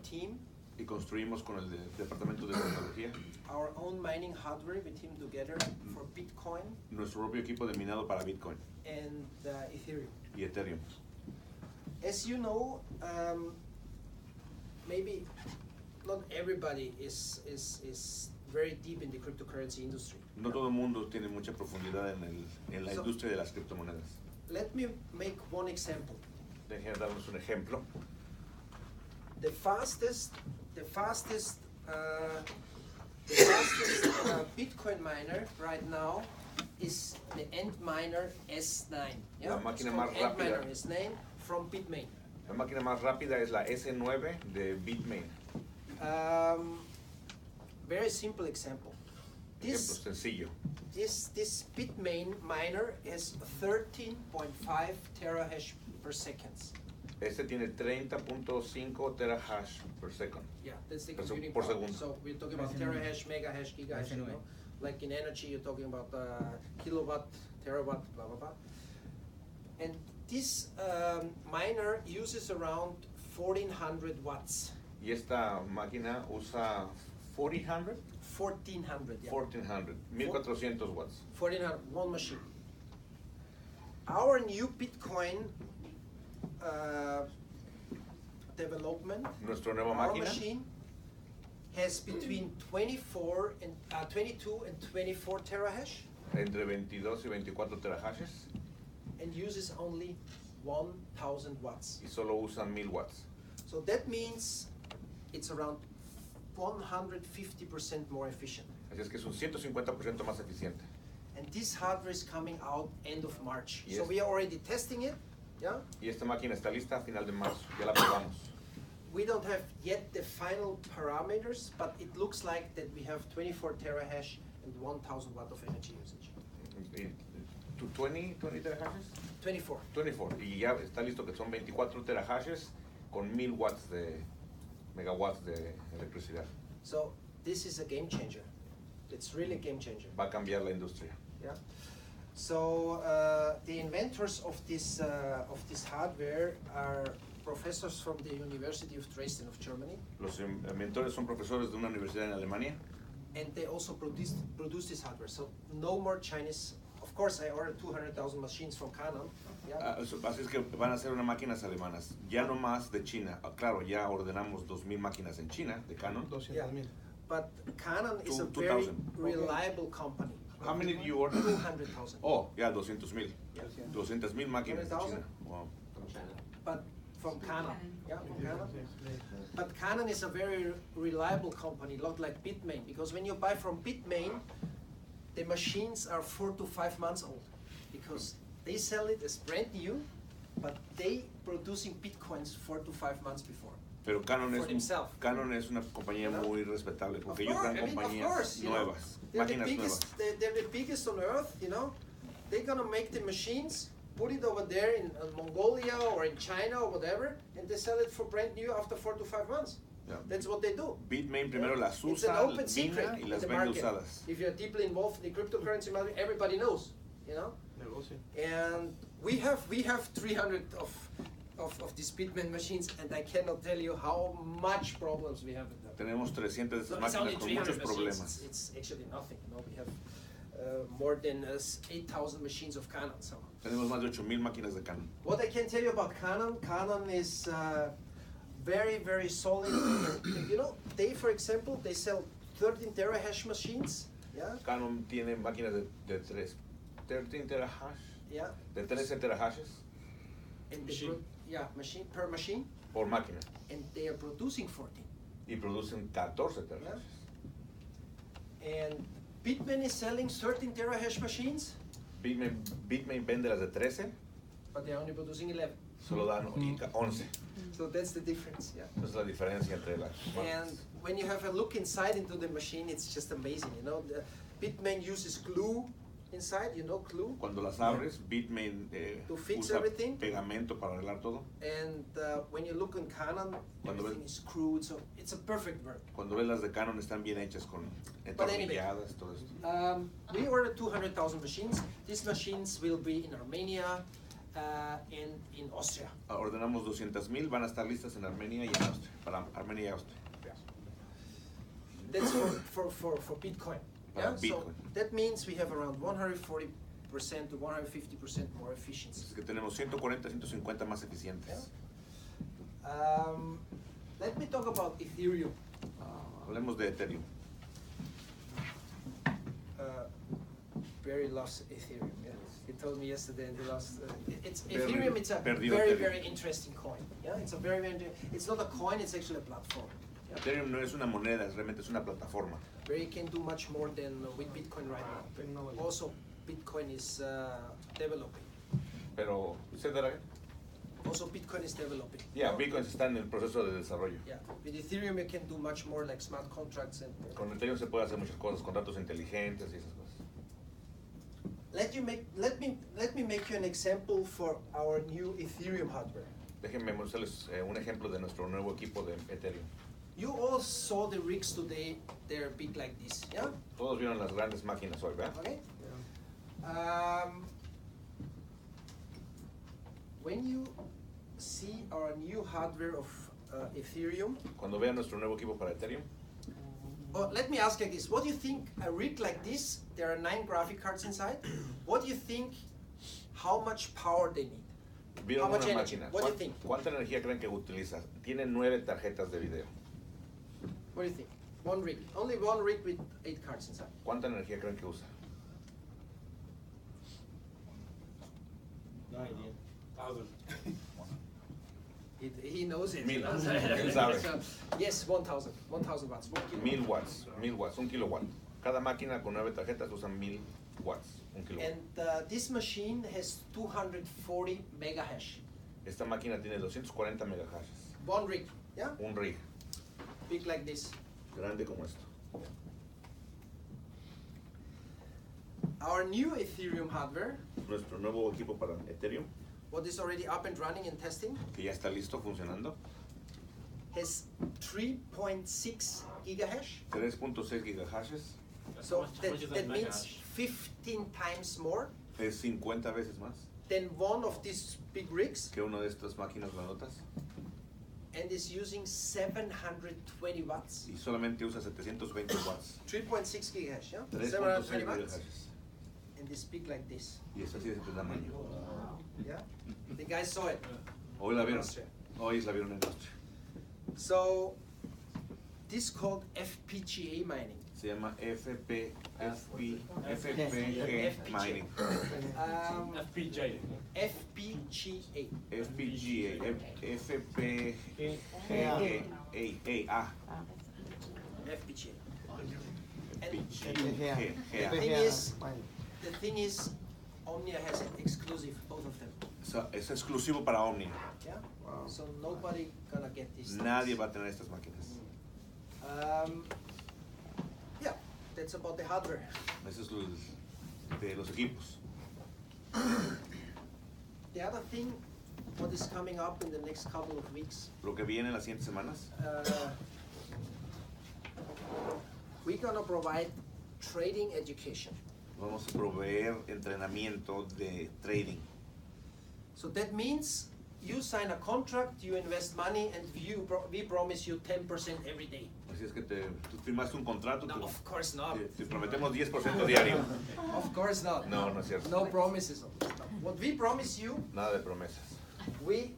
team Y construimos con el departamento de tecnología our own mining hardware with him together for Bitcoin nuestro propio equipo de minado para Bitcoin and Ethereum. y Ethereum. As you know, maybe not everybody is very deep in the cryptocurrency industry. No todo el mundo tiene mucha profundidad en la So- industria de las criptomonedas. Let me make one example. Déjenme darles un ejemplo. The fastest Bitcoin miner right now is the Antminer S9. La It's máquina called más rápida. Antminer S9 from Bitmain. La máquina más rápida es la S9 de Bitmain. Very simple example. Ejemplo sencillo. This Bitmain miner has 13.5 terahash per second. Este tiene 30.5 terahash per second. Yeah, that's the Per computing por power. segundo. So we're talking about terahash, megahash, gigahash, you know? Like in energy, you're talking about kilowatt, terawatt, blah, blah, blah. And this miner uses around 1400 watts. Y esta máquina usa 1400, 1400, yeah. 1400 watts. 1400, one machine. Our new Bitcoin development, Nuestra nueva our máquina machine has between 22 and 24 terahash entre 22 y 24 terahashes and uses only 1000 watts. y solo usa 1000 watts. So that means it's around 150% more efficient. Así es que es un 150% más eficiente. And this hardware is coming out end of March. So Yes. we are already testing it, yeah? Y esta máquina está lista a final de marzo, ya la probamos. We don't have yet the final parameters, but it looks like that we have 24 terahash and 1000 watt of energy usage. Y- ¿Tu 20 terahashes? 24. 24. Y ya está listo que son 24 terahashes con 1000 watts de megawatts de electricidad. So this is a game changer. It's really a game changer. Va a cambiar la industria. Yeah. So the inventors of this hardware are professors from the University of Dresden of Germany, Los inventores son profesores de una universidad en Alemania and they also produce this hardware. So no more Chinese, of of course, I ordered 200,000 machines from Canon. Yeah. Así es que van a hacer unas máquinas alemanas, ya no más de China. Claro, ya ordenamos 2,000 máquinas en China de Canon. 200,000. But Canon is a 2,000. very reliable company. How many do you order? 200,000. Oh, ya 200,000. Yeah. 200,000 máquinas de 200,000. China. Wow. But from Canon. Yeah, from Canon. But Canon is a very reliable company, not like Bitmain, because when you buy from Bitmain, the machines are 4 to 5 months old, because they sell it as brand new, but they producing Bitcoins 4 to 5 months before. Pero Canon For himself. Canon es una compañía muy respetable porque ellos dan Of compañías course, you know. nuevas, They're the máquinas nuevas. biggest. They're the biggest on earth. You know, they're gonna make the machines, put it over there in Mongolia or in China or whatever, and they sell it for brand new after 4 to 5 months. Yeah. That's what they do. Bitmain primero las It's an usa, open secret mina y in las the vende market. usadas. If you're deeply involved in the cryptocurrency market, everybody knows. You know, Negocio. and we have 300 of these Bitmain machines, and I cannot tell you how much problems we have with them. Tenemos 300 de So estas it's only máquinas con 300 muchos machines. problemas. It's actually nothing. You know, we have more than 8,000 machines of Canon. So Tenemos más de 8,000 máquinas de Canon. what I can tell you about Canon, Canon is very, very solid. You know, they, for example, they sell 13 terahash machines. Yeah, Canon tiene máquinas de 13 terahash, yeah. de 13 terahashes And Machine. machine per machine, por máquina and they are producing 14. y producen 14 terahashes. And Bitmain is selling 13 terahash machines, Bitmain vende las de 13, but they're only producing 11. solo dan 11. So that's the difference. Yeah. Esa es la diferencia entre las And máquinas. when you have a look inside into the machine, it's just amazing. You know, the Bitmain uses glue inside. You know, glue. Cuando las abres, Bitmain To fix usa everything. pegamento para arreglar todo. And when you look on Canon, Cuando everything is screwed. So it's a perfect work. Cuando ves las de Canon están bien hechas con But anyway. entornilladas, todo esto. We ordered 200,000 machines. These machines will be in Armenia and in Austria. Ordenamos 200,000, van a estar listas en Armenia y en Austria, para Armenia y Austria. That's for Bitcoin. Yeah? Para So Bitcoin. that means we have around 140% to 150% more efficiency. Es que tenemos 140, 150 más eficientes. Let me talk about Ethereum. Hablemos de Ethereum. Barry loves Ethereum. Yeah. He told me yesterday, and he lost. It's Perdió- Ethereum. It's a perdió very Ethereum. very interesting coin. Yeah, it's a very. It's not a coin. It's actually a platform. Yeah. Ethereum no es una moneda, realmente es una plataforma. Where you can do much more than with Bitcoin right now. Also, Bitcoin is developing. Pero, ¿usted dará? Also, Bitcoin is developing. Ya, Bitcoin está en el proceso de desarrollo. Yeah, with Ethereum you can do much more like smart contracts and. Con Ethereum se puede hacer muchas cosas, contratos inteligentes y esas cosas. Let me make you an example for our new Ethereum hardware. Déjenme mostrarles un ejemplo de nuestro nuevo equipo de Ethereum. You all saw the rigs today. They're big like this, yeah? Todos vieron las grandes máquinas hoy, ¿verdad? Okay. When you see our new hardware of Ethereum, Cuando vean nuestro nuevo equipo para Ethereum, let me ask you this: what do you think a rig like this? There are 9 graphic cards inside. What do you think? How much power they need? vieron How much una energy? máquina. What do you think? ¿Cuánta energía creen que utiliza? Tiene 9 tarjetas de video. What do you think? One rig. Only one rig with 8 cards inside. ¿Cuánta energía creen que usa? No idea. 1,000. He knows it. Mil. He knows Él it. sabe. So, yes, 1,000 watts. 1 kilowatt. 1000 watts, 1000 watts, 1 kilowatt. Cada máquina con 9 tarjetas usa 1000 watts, 1 kilowatt. And this machine has 240 mega hash. Esta máquina tiene 240 megahashes. One rig, yeah? Un rig, Big like this. grande como esto. Our new Ethereum hardware, Nuestro nuevo equipo para Ethereum, what is already up and running and testing, que ya está listo funcionando, has 3.6 gigahash. 3.6 gigahashes, So How much is that means megahash? 15 times more es 50 veces más than one of these big rigs, que una de estas máquinas grandotas and is using 720 watts. y solamente usa 720 watts. 3.6 gigahash, yeah? 3.6 720 watts. gigahashes. and they speak like this. Y es así de este tamaño. Yeah, the guys saw it. Hoy la in vieron. Austria. Hoy la vieron en Austria. So this is called FPGA mining. Se llama FPG FPGA. mining. FPJ. FPGA. FPGA. FPGA. FPGA. And FPGA. the thing is, OMNIA has an exclusive, both of them. Es exclusivo para OMNIA. Yeah. So nobody gonna get this. Nadie va a tener estas máquinas. Yeah, that's about the hardware. Eso es de los equipos. The other thing, what is coming up in the next couple of weeks, Lo que viene en las siguientes semanas, we're gonna provide trading education. vamos a proveer entrenamiento de trading. So that means you sign a contract, you invest money, and we promise you 10% every day. Así es que tú firmaste un contrato, No, of course not. te prometemos 10% diario. Of course not. No, no es cierto. No promises. What we promise you, Nada de promesas. we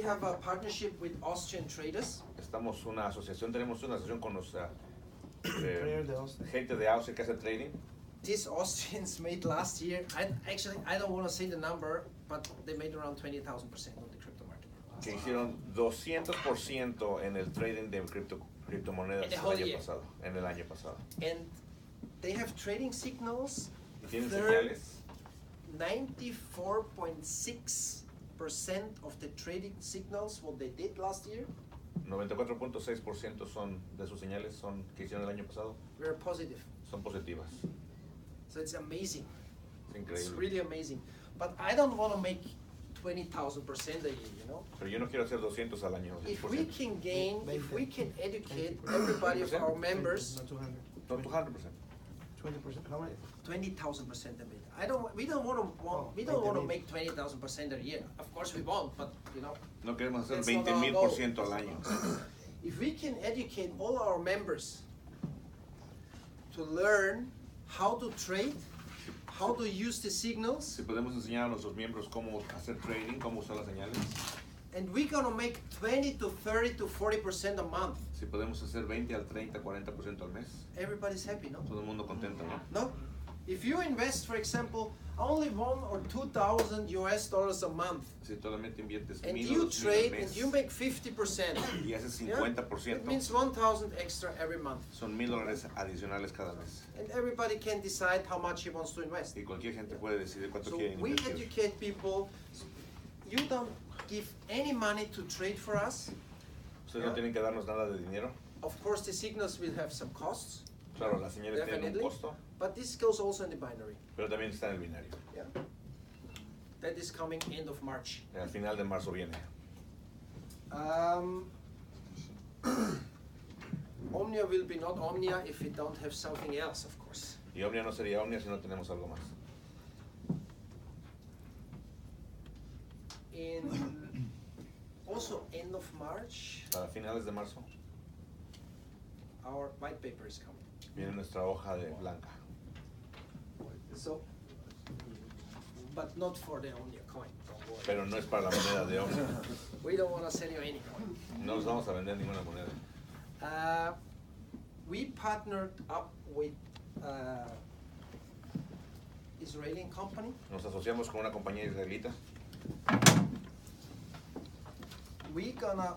have a partnership with Austrian traders. Tenemos una asociación con los gente de Austria que hace trading. These Austrians made last year, I don't want to say the number, but they made around 20,000% on the crypto market. Que hicieron 200% en el trading de criptomonedas In the whole year. en el año pasado. And they have trading signals. Y tienen Third- señales. 94.6% of the trading signals, what they did last year, 94.6% son de sus señales que hicieron el año pasado were positive. son positivas. So it's amazing. Es It's increíble. really amazing. But I don't want to make 20,000% a year, you know? Pero yo no quiero hacer 200 al año. If we 10%. can gain, if we can educate everybody of our members, Not 200. No, 200%. 20%. How many? 20,000% a bit. We don't want to make 20,000% a year. Of course we won't, but you know, No queremos hacer That's not our 20,000% al año. if we can educate all our members to learn how to trade, how to use the signals, Si podemos enseñar a nuestros miembros cómo hacer trading, cómo usar las señales, and we're gonna make 20 to 30 to 40% a month, si podemos hacer 20 al 30, 40% al mes, everybody's happy, no? todo el mundo contento, ¿no? No? If you invest, for example, only $1,000 or $2,000 a month, Si solamente inviertes and 1,000 o you 2,000 al trade mes and you make 50%, y haces yeah? 50%, It means 1,000 extra every month. son $1,000 adicionales cada mes. And everybody can decide how much he wants to invest. Y cualquier gente puede decidir cuánto So quieren we invertir. educate people. You don't give any money to trade for us. Ustedes no tienen que darnos nada de dinero. Of course, the signals will have some costs, Claro, las señales tienen un definitely. costo, But this goes also in the binary. pero también está en el binario. Yeah. That is coming end of March. Al final de marzo viene. Omnia will be not Omnia if we don't have something else, of course. Y Omnia no sería Omnia si no tenemos algo más. In also end of March, Para finales de marzo our white paper is coming. viene nuestra hoja de blanca. So, but not for the Omnia coin. Don't worry. Pero no es para la moneda de Omnia. We don't want to sell you any coin. No les vamos a vender ninguna moneda. We partnered up with Israeli company. Nos asociamos con una compañía israelita. We're gonna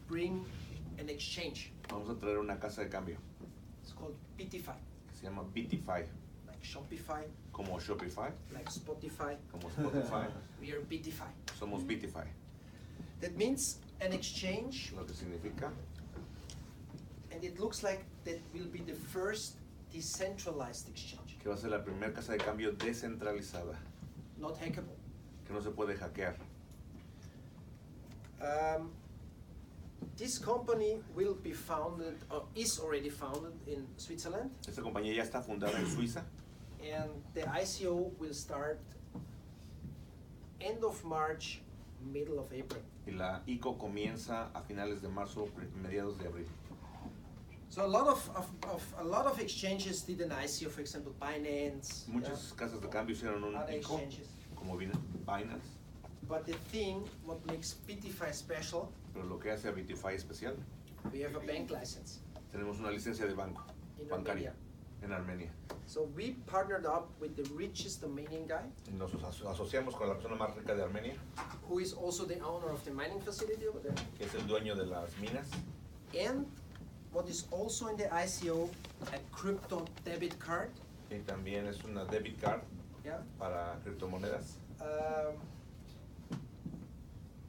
bring an exchange. Vamos a traer una casa de cambio It's called BTFi, que se llama BTFi, like Shopify, como Shopify, like Spotify. como Spotify. We are BTFi. Somos BTFi, That means an exchange, lo que significa and it looks like that will be the first decentralized exchange, que va a ser la primera casa de cambio descentralizada, not hackable. que no se puede hackear. This company will be founded, or is already founded in Switzerland, Esta compañía ya está fundada en Suiza and the ICO will start end of March, middle of April. y la ICO comienza a finales de marzo, mediados de abril. So a lot of exchanges did an ICO, for example, Binance. Muchas casas de cambio hicieron un Other ICO, exchanges. como Binance, But the thing, what makes Bitify special, pero lo que hace a Bitify especial, we have a bank license tenemos una licencia de banco, in bancaria, Armenia. en Armenia. So we partnered up with the richest Armenian guy, Nos asociamos con la persona más rica de Armenia, who is also the owner of the mining facility over there. que es el dueño de las minas, And what is also in the ICO, a crypto debit card. y también es una debit card Yeah. para criptomonedas.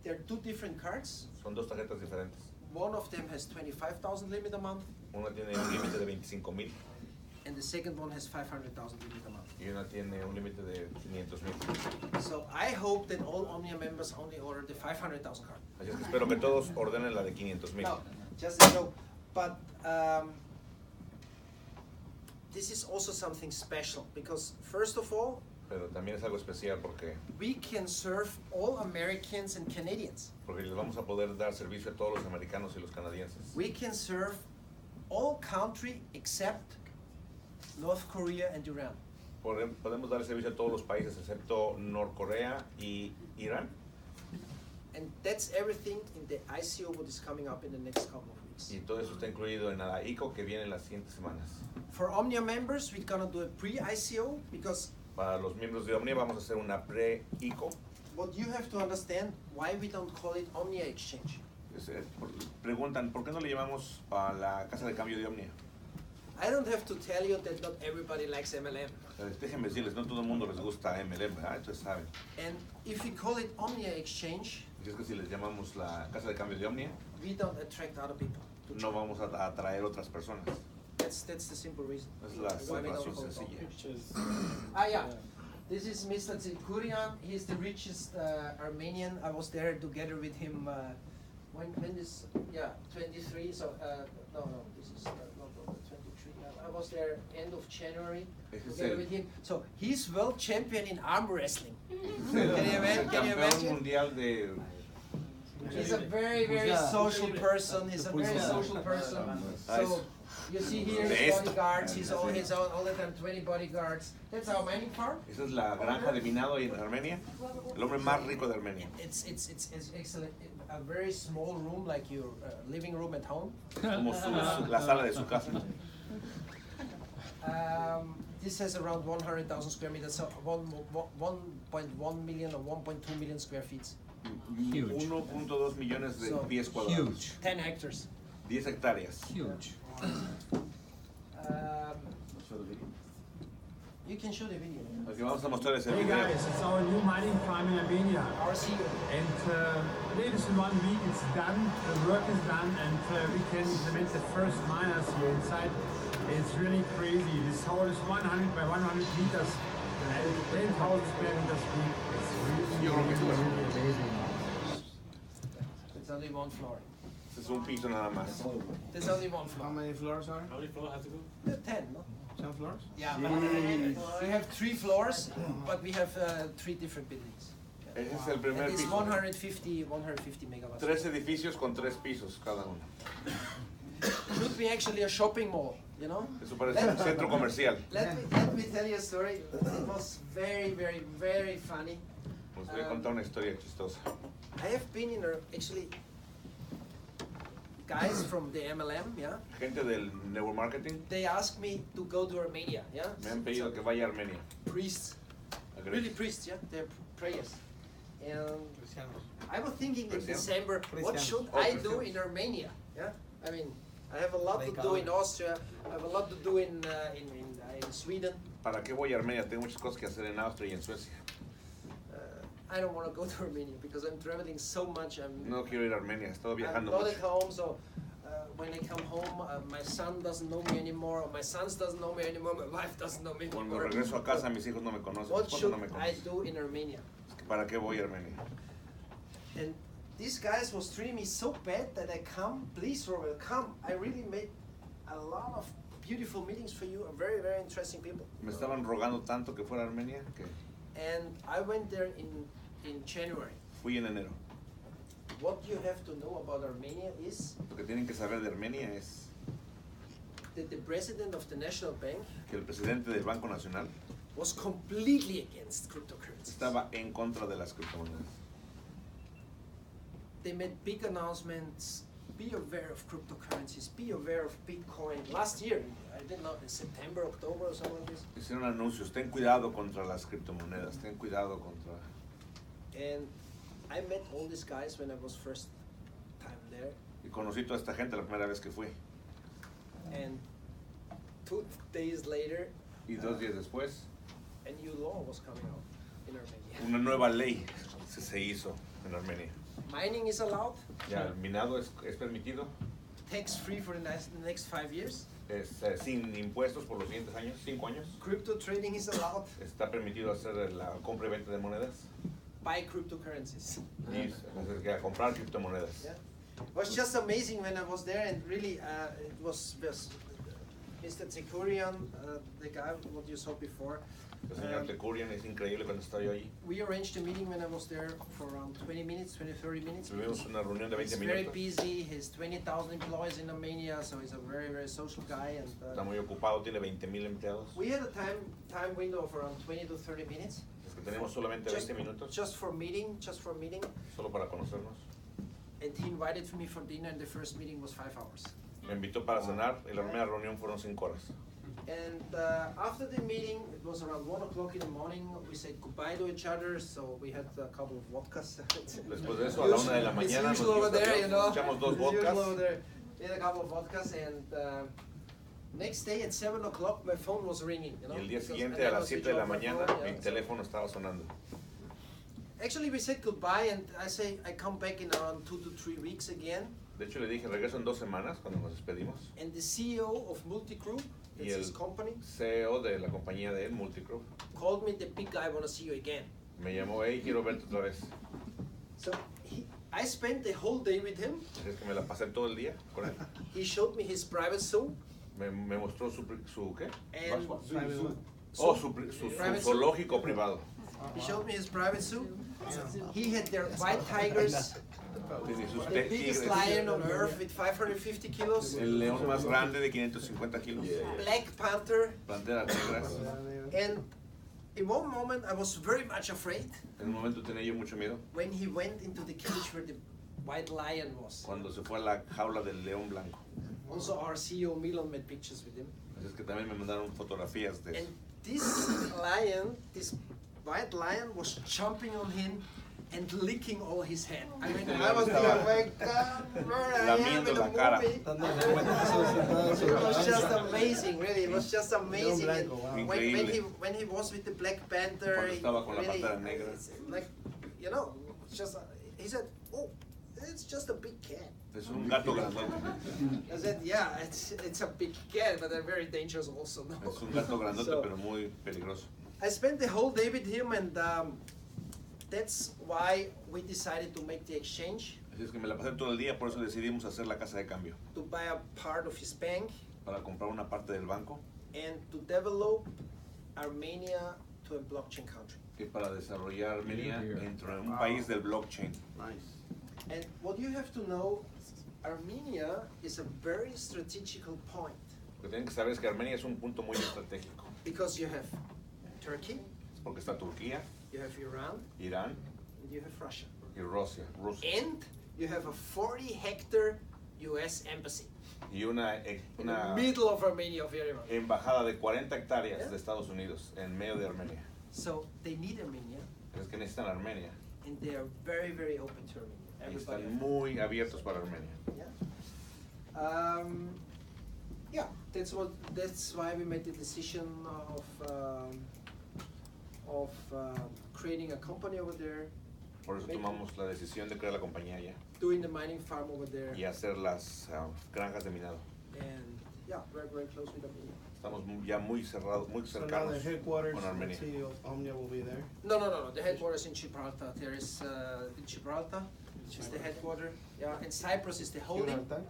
There are two different cards. Son dos tarjetas diferentes. One of them has 25,000 limit a month, Una tiene un límite de 25,000 and the second one has 500,000 limit a month. y una tiene un límite de 500,000. So I hope that all OMNIA members only order the 500,000 card. Así es que espero que todos ordenen la de 500,000. No, just a joke. But this is also something special because first of all, Pero también es algo especial porque we can serve all Americans and Canadians. les vamos a poder dar servicio a todos los americanos y los canadienses. We can serve all country except North Korea and Iran. Podemos dar servicio a todos los países excepto Norcorea y Irán. And that's everything in the ICO what is coming up in the next couple of weeks. Y todo eso está incluido en la ICO que viene en las siguientes semanas. For OMNIA members, we're gonna do a pre-ICO because Para los miembros de OMNIA vamos a hacer una pre-ICO. what you have to understand why we don't call it OMNIA Exchange. Preguntan, ¿por qué no le llamamos a la casa de cambio de OMNIA? I don't have to tell you that not everybody likes MLM. Déjenme decirles, no todo el mundo les gusta MLM, ¿verdad? Entonces saben. And if we call it OMNIA Exchange, Y es que si les llamamos la casa de cambio de OMNIA, we don't attract other people. to no join. vamos a atraer otras personas. That's the simple reason. Es la why we don't razón call it sencilla. OMNIA. Yeah. This is Mr. Zilkurian. He's the richest Armenian. I was there together with him when this, 23. So no, this is not 23. I was there end of January together with him. So he's world champion in arm wrestling. Can you El campeón imagine? mundial de... He's a very social person. He's a very social person. So you see here his bodyguards. He's all the time 20 bodyguards. That's our mining farm. Esa es la granja de minado en Armenia, el hombre más rico de Armenia. It's excellent. A very small room like your living room at home. Como la sala de su casa. This has around 100,000 square meters, so 1.1 million or 1.2 million square feet. 1.2 millones de So, pies cuadrados. Huge. 10 hectares. 10 hectáreas. Huge. You can show the video. Aquí vamos a mostrar ese Hey video. guys, it's our new mining farm in Armenia. Our CEO. And ladies, in 1 week it's done, the work is done, and we can implement the first miners here inside. It's really crazy. This hole is 100 by 100 meters, and 10,000 square meters deep. It's really amazing. It's only one floor. Este es un piso nada más. There's only one How floor. many floors are? How many floors has to go? 10, no? 10 floors? Yeah, but we have 3 floors, but we have 3 different buildings. Ese es el primer And it's piso. 150 megawatts. 3 edificios con 3 pisos cada uno. Should be actually a shopping mall, you know? Eso parece un centro comercial. Let me tell you a story. It was very funny. Les voy a contar una historia chistosa. I have been in actually guys from the MLM, yeah. Gente del network marketing They asked me to go to Armenia, yeah. me han pedido que vaya a Armenia. Priests, a really Grecia. priests, yeah. They're prayers. And I was thinking in Cristianos. December, what should I do in Armenia? Yeah. I mean, I have a lot to do in Austria. I have a lot to do in Sweden. ¿Para qué voy a Armenia? Tengo muchas cosas que hacer en Austria y en Suecia. I don't want to go to Armenia because I'm traveling so much. No quiero ir a Armenia, he estado I'm viajando not at mucho. home, so when I come home, my son doesn't know me anymore, or my sons doesn't know me anymore, my wife doesn't know me Cuando anymore. regreso a casa, mis hijos no me conocen, mi What esposa should no me I conoce. do in Armenia? ¿Para qué voy a Armenia? And these guys was treating me so bad that I come, please Robert, come. I really made a lot of beautiful meetings for you, very interesting people. Me estaban rogando tanto que fuera a Armenia que And I went there in January. fui en enero. What you have to know about Armenia is Lo que tienen que saber de Armenia es that the president of the National Bank que el presidente del Banco Nacional was completely against cryptocurrencies. estaba en contra de las criptomonedas. They made big announcements. Be aware of cryptocurrencies. Be aware of Bitcoin. Last year, I didn't know, in September, October, or something like this. Hicieron anuncios, ten cuidado contra las criptomonedas, ten cuidado contra... And I met all these guys when I was first time there. Y conocí toda esta gente la primera vez que fui. And 2 days later, Y 2 días después, a new law was coming out in Armenia. una nueva ley se hizo en Armenia. Mining is allowed, Ya el minado es permitido, tax-free for the next 5 years. es sin impuestos por los siguientes años, 5 años. Crypto trading is allowed. Está permitido hacer la compra y venta de monedas Buy cryptocurrencies. y a comprar criptomonedas. Yeah. It was just amazing when I was there, and really it was Mr. Tsekurian, the guy what you saw before. El señor Tecurian es increíble cuando estaba yo allí. We arranged a meeting when I was there for around 20 minutes, 30 minutes. Tuvimos una reunión de He's 20 very minutos. busy, he has 20,000 employees in Armenia, so he's a very, very social guy. And Está muy ocupado, tiene 20,000 empleados. we had a time window of around 20 to 30 minutes. Es que tenemos solamente 20 minutos, Just for meeting, solo para conocernos. and he invited me for dinner, and the first meeting was 5 hours. Me invitó para cenar y la primera reunión fueron 5 horas. And after the meeting, it was around 1 o'clock in the morning, we said goodbye to each other, so we had a couple of vodkas. Después de eso, a la 1 de la mañana, nos It's usual over there, you know. echamos 2 It's usual over vodkas. there. We had a couple of vodkas, and next day at 7 o'clock, my phone was ringing, you know. Y el día because siguiente, I a never las 7 switch de la off my mañana, phone, yeah, mi so- teléfono estaba sonando. Actually, we said goodbye, and I say I come back in around 2 to 3 weeks again. De hecho, le dije, regreso en 2 semanas cuando nos despedimos. And the CEO of Multigroup, Y that's el his company, CEO de la compañía de él, Multigroup, called me, the big guy, want to see you again. me llamó, hey, quiero verte otra vez. So I spent the whole day with him. Es que me la pasé todo el día con él. He showed me his private zoo. Me mostró su ¿qué? And Su Private zoológico privado. he showed me his private zoo. He had their white tigers, Tiene sus the biggest tigres. lion on earth with 550 kilos, El león más grande de 550 kilos. Black Panther, Panteras negras. and in one moment I was very much afraid En un momento tenía yo mucho miedo when he went into the cage where the white lion was. cuando se fue a la jaula del león blanco. Also our CEO Milan made pictures with him. Así es que también me mandaron fotografías de And eso. this lion, this white lion was jumping on him and licking all his head. I mean, I was thinking, oh my God, where I am in Lamiendo the la cara. movie. It was just amazing, really. It was just amazing. And Increíble. when he was with the Black Panther, Cuando estaba con la really, Pantera Negra. it's like, you know, it's just, he said, oh, it's just a big cat. Es un gato grandote. I said, yeah, it's a big cat, but they're very dangerous also. No? Es un gato grandote, So- pero muy peligroso. I spent the whole day with him, and that's why we decided to make the exchange, Así es que me la pasé todo el día, por eso decidimos hacer la casa de cambio. to buy a part of his bank, Para comprar una parte del banco and to develop Armenia to a blockchain country. y para desarrollar Armenia dentro de un país del blockchain. Nice. And what you have to know, Armenia is a very strategical point, Lo que tienen que saber es que Armenia es un punto muy estratégico. because you have Turkey, Es porque está Turquía, you have Iran, Irán and you have Russia. y Rusia. And you have a 40-hectare US embassy Y una in the middle of Armenia, of Yerevan. embajada de 40 hectáreas Yeah. de Estados Unidos en medio de Armenia. So they need Armenia, Es que necesitan Armenia and they are very, very open to Armenia. y Everybody. están muy abiertos para Armenia. Yeah. Yeah. That's why we made the decision of creating a company over there, Por eso tomamos la decisión de crear la compañía allá doing the mining farm over there, y hacer las granjas de minado. and yeah, very, very close with Armenia. Estamos ya muy cerrados, muy So now cercanos the headquarters con and Armenia. city of Omnia will be there. No. The headquarters in Gibraltar. There is in Gibraltar, which is the headquarters. Yeah, and Cyprus is the holding. Gibraltar?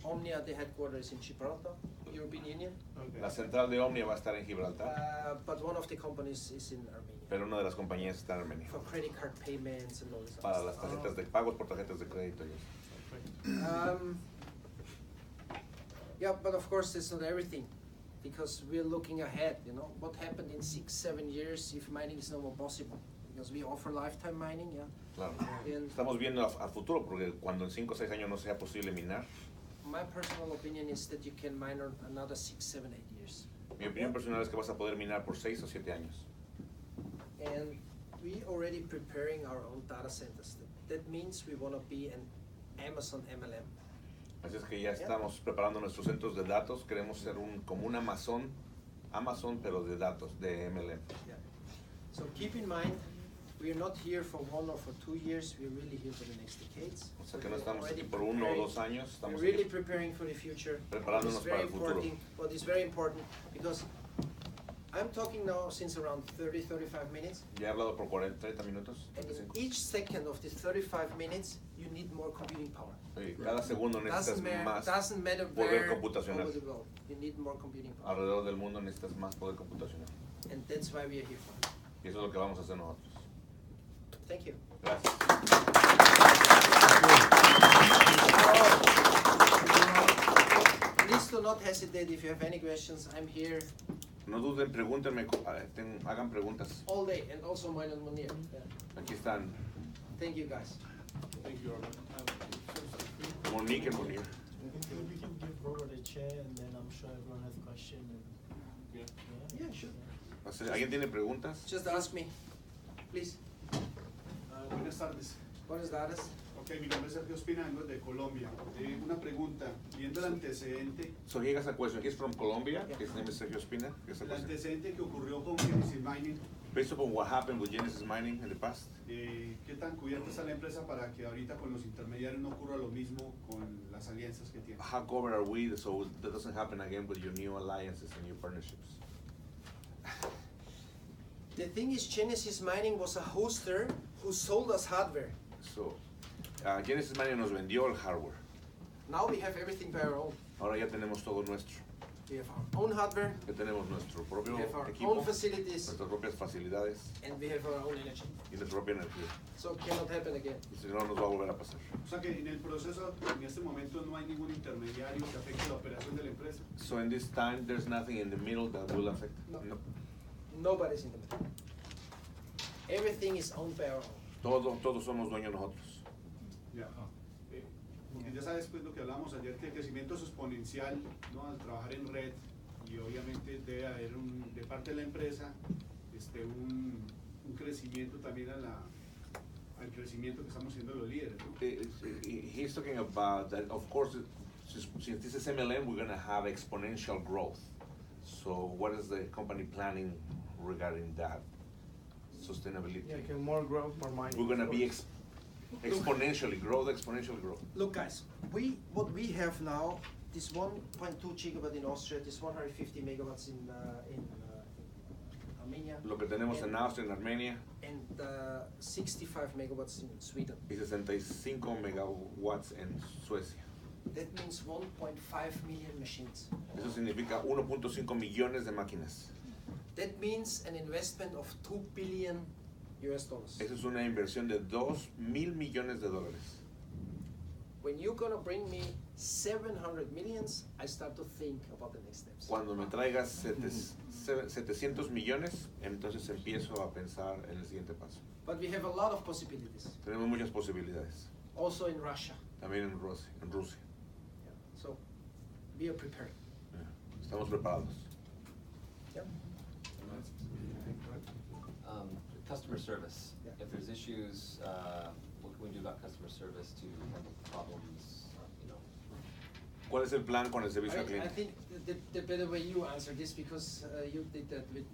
Omnia, the headquarters in Gibraltar, European Union. Okay. La central de Omnia va a estar en Gibraltar, But one of the companies is in Armenia pero una de las compañías está en Armenia. for credit card payments and all this. Para other las tarjetas de pagos por tarjetas de crédito y eso. stuff. Yeah, but of course it's not everything, because we're looking ahead, you know, what happened in 6-7 years if mining is no more possible, because we offer lifetime mining, yeah. Claro. And Estamos viendo a futuro porque cuando en 5 o 6 años no sea posible minar, my personal opinion is that you can mine on another 6, 7, 8 years. mi opinión personal es que vas a poder minar por 6 o 7 años. And we already preparing our own data centers. That means we want to be an Amazon MLM. Así es que ya estamos preparando nuestros centros de datos. Queremos ser como un Amazon pero de datos, de MLM. Yeah. So keep in mind, we are not here for 1 or for 2 years. We're really here for the next decades. O sea que no We're estamos already aquí por 1 o 2 preparing- años, estamos We're really aquí preparing for the future. preparándonos para el futuro. What is very important, because I'm talking now since around 30-35 minutes, Ya he hablado por 30 minutos. and in 35. each second of these 35 minutes, you need more computing power. Sí, cada segundo necesitas más Doesn't matter poder where computacional. over the world, you need more computing power. Alrededor del mundo necesitas más poder computacional. And that's why we are here for. Y eso es lo que vamos a hacer nosotros. Thank you. Gracias. Please do not hesitate if you have any questions. I'm here No duden, pregúntenme, hagan preguntas. all day, and also mine and Munir. Yeah. Aquí están Thank you, guys. Thank you, Robert. Monique y Munir. We can give Robert a chair and then I'm sure everyone has a question. Yeah. Yeah, sure. ¿Alguien tiene preguntas? Just ask me, please. Buenas tardes. Buenas tardes. Ok, mi nombre es Sergio Espina, vengo de Colombia. Una pregunta, viendo el antecedente, So he has a question. He's from Colombia. His name is Sergio Espina. He has a el question. antecedente que ocurrió con Genesis Mining, Based upon what happened with Genesis Mining in the past, ¿qué tan cubierta está la empresa para que ahorita con los intermediarios no ocurra lo mismo con las alianzas que tiene? how covered are we so that doesn't happen again with your new alliances and new partnerships? The thing is, Genesis Mining was a hoster who sold us hardware. So, Genesis Mining nos vendió el hardware. Now we have everything by our own. Ahora ya tenemos todo nuestro. We have our own hardware, Ya tenemos nuestro propio we have our equipo, own facilities, nuestras propias facilidades and we have our own energy. y nuestra propia energía. So it cannot happen again. Y si no, nos va a volver a pasar. O sea que en el proceso, en este momento no hay ningún intermediario que afecte la operación de la empresa. So in this time, there's nothing in the middle that will affect. No. No. Nobody's in the middle. Everything is owned by our own. Todos somos dueños nosotros. Ya. Porque ya sabes pues lo que hablábamos ayer, que el crecimiento es exponencial, ¿no? Al trabajar en red, y obviamente debe haber de parte de la empresa un crecimiento también al crecimiento que estamos siendo los líderes, ¿no? He's talking about that, of course, since this is MLM, we're going to have exponential growth. So what is the company planning regarding that sustainability? Yeah, que more growth, more money. We're going to be exponentially grow. Look, guys, what we have now, this 1.2 gigawatt in Austria, this 150 megawatts in Armenia, Lo que tenemos en Austria, en Armenia, and 65 megawatts in Sweden. y 65 megawatts en Suecia. That means 1.5 million machines. Eso significa 1.5 millones de máquinas. That means an investment of $2 billion. Eso es una inversión de 2,000 millones de dólares. When you're gonna bring me 700 millions, I start to think about the next steps. Cuando me traigas 700 millones, entonces empiezo a pensar en el siguiente paso. But we have a lot of possibilities. Tenemos muchas posibilidades. Also in Russia. También en Rusia. Yeah. So we are preparing. Estamos preparados. Yeah. Customer service. Yeah. If there's issues, what can we do about customer service to handle problems? ¿Cuál es el plan con el servicio al I cliente? think the better way you answer this, because you did that with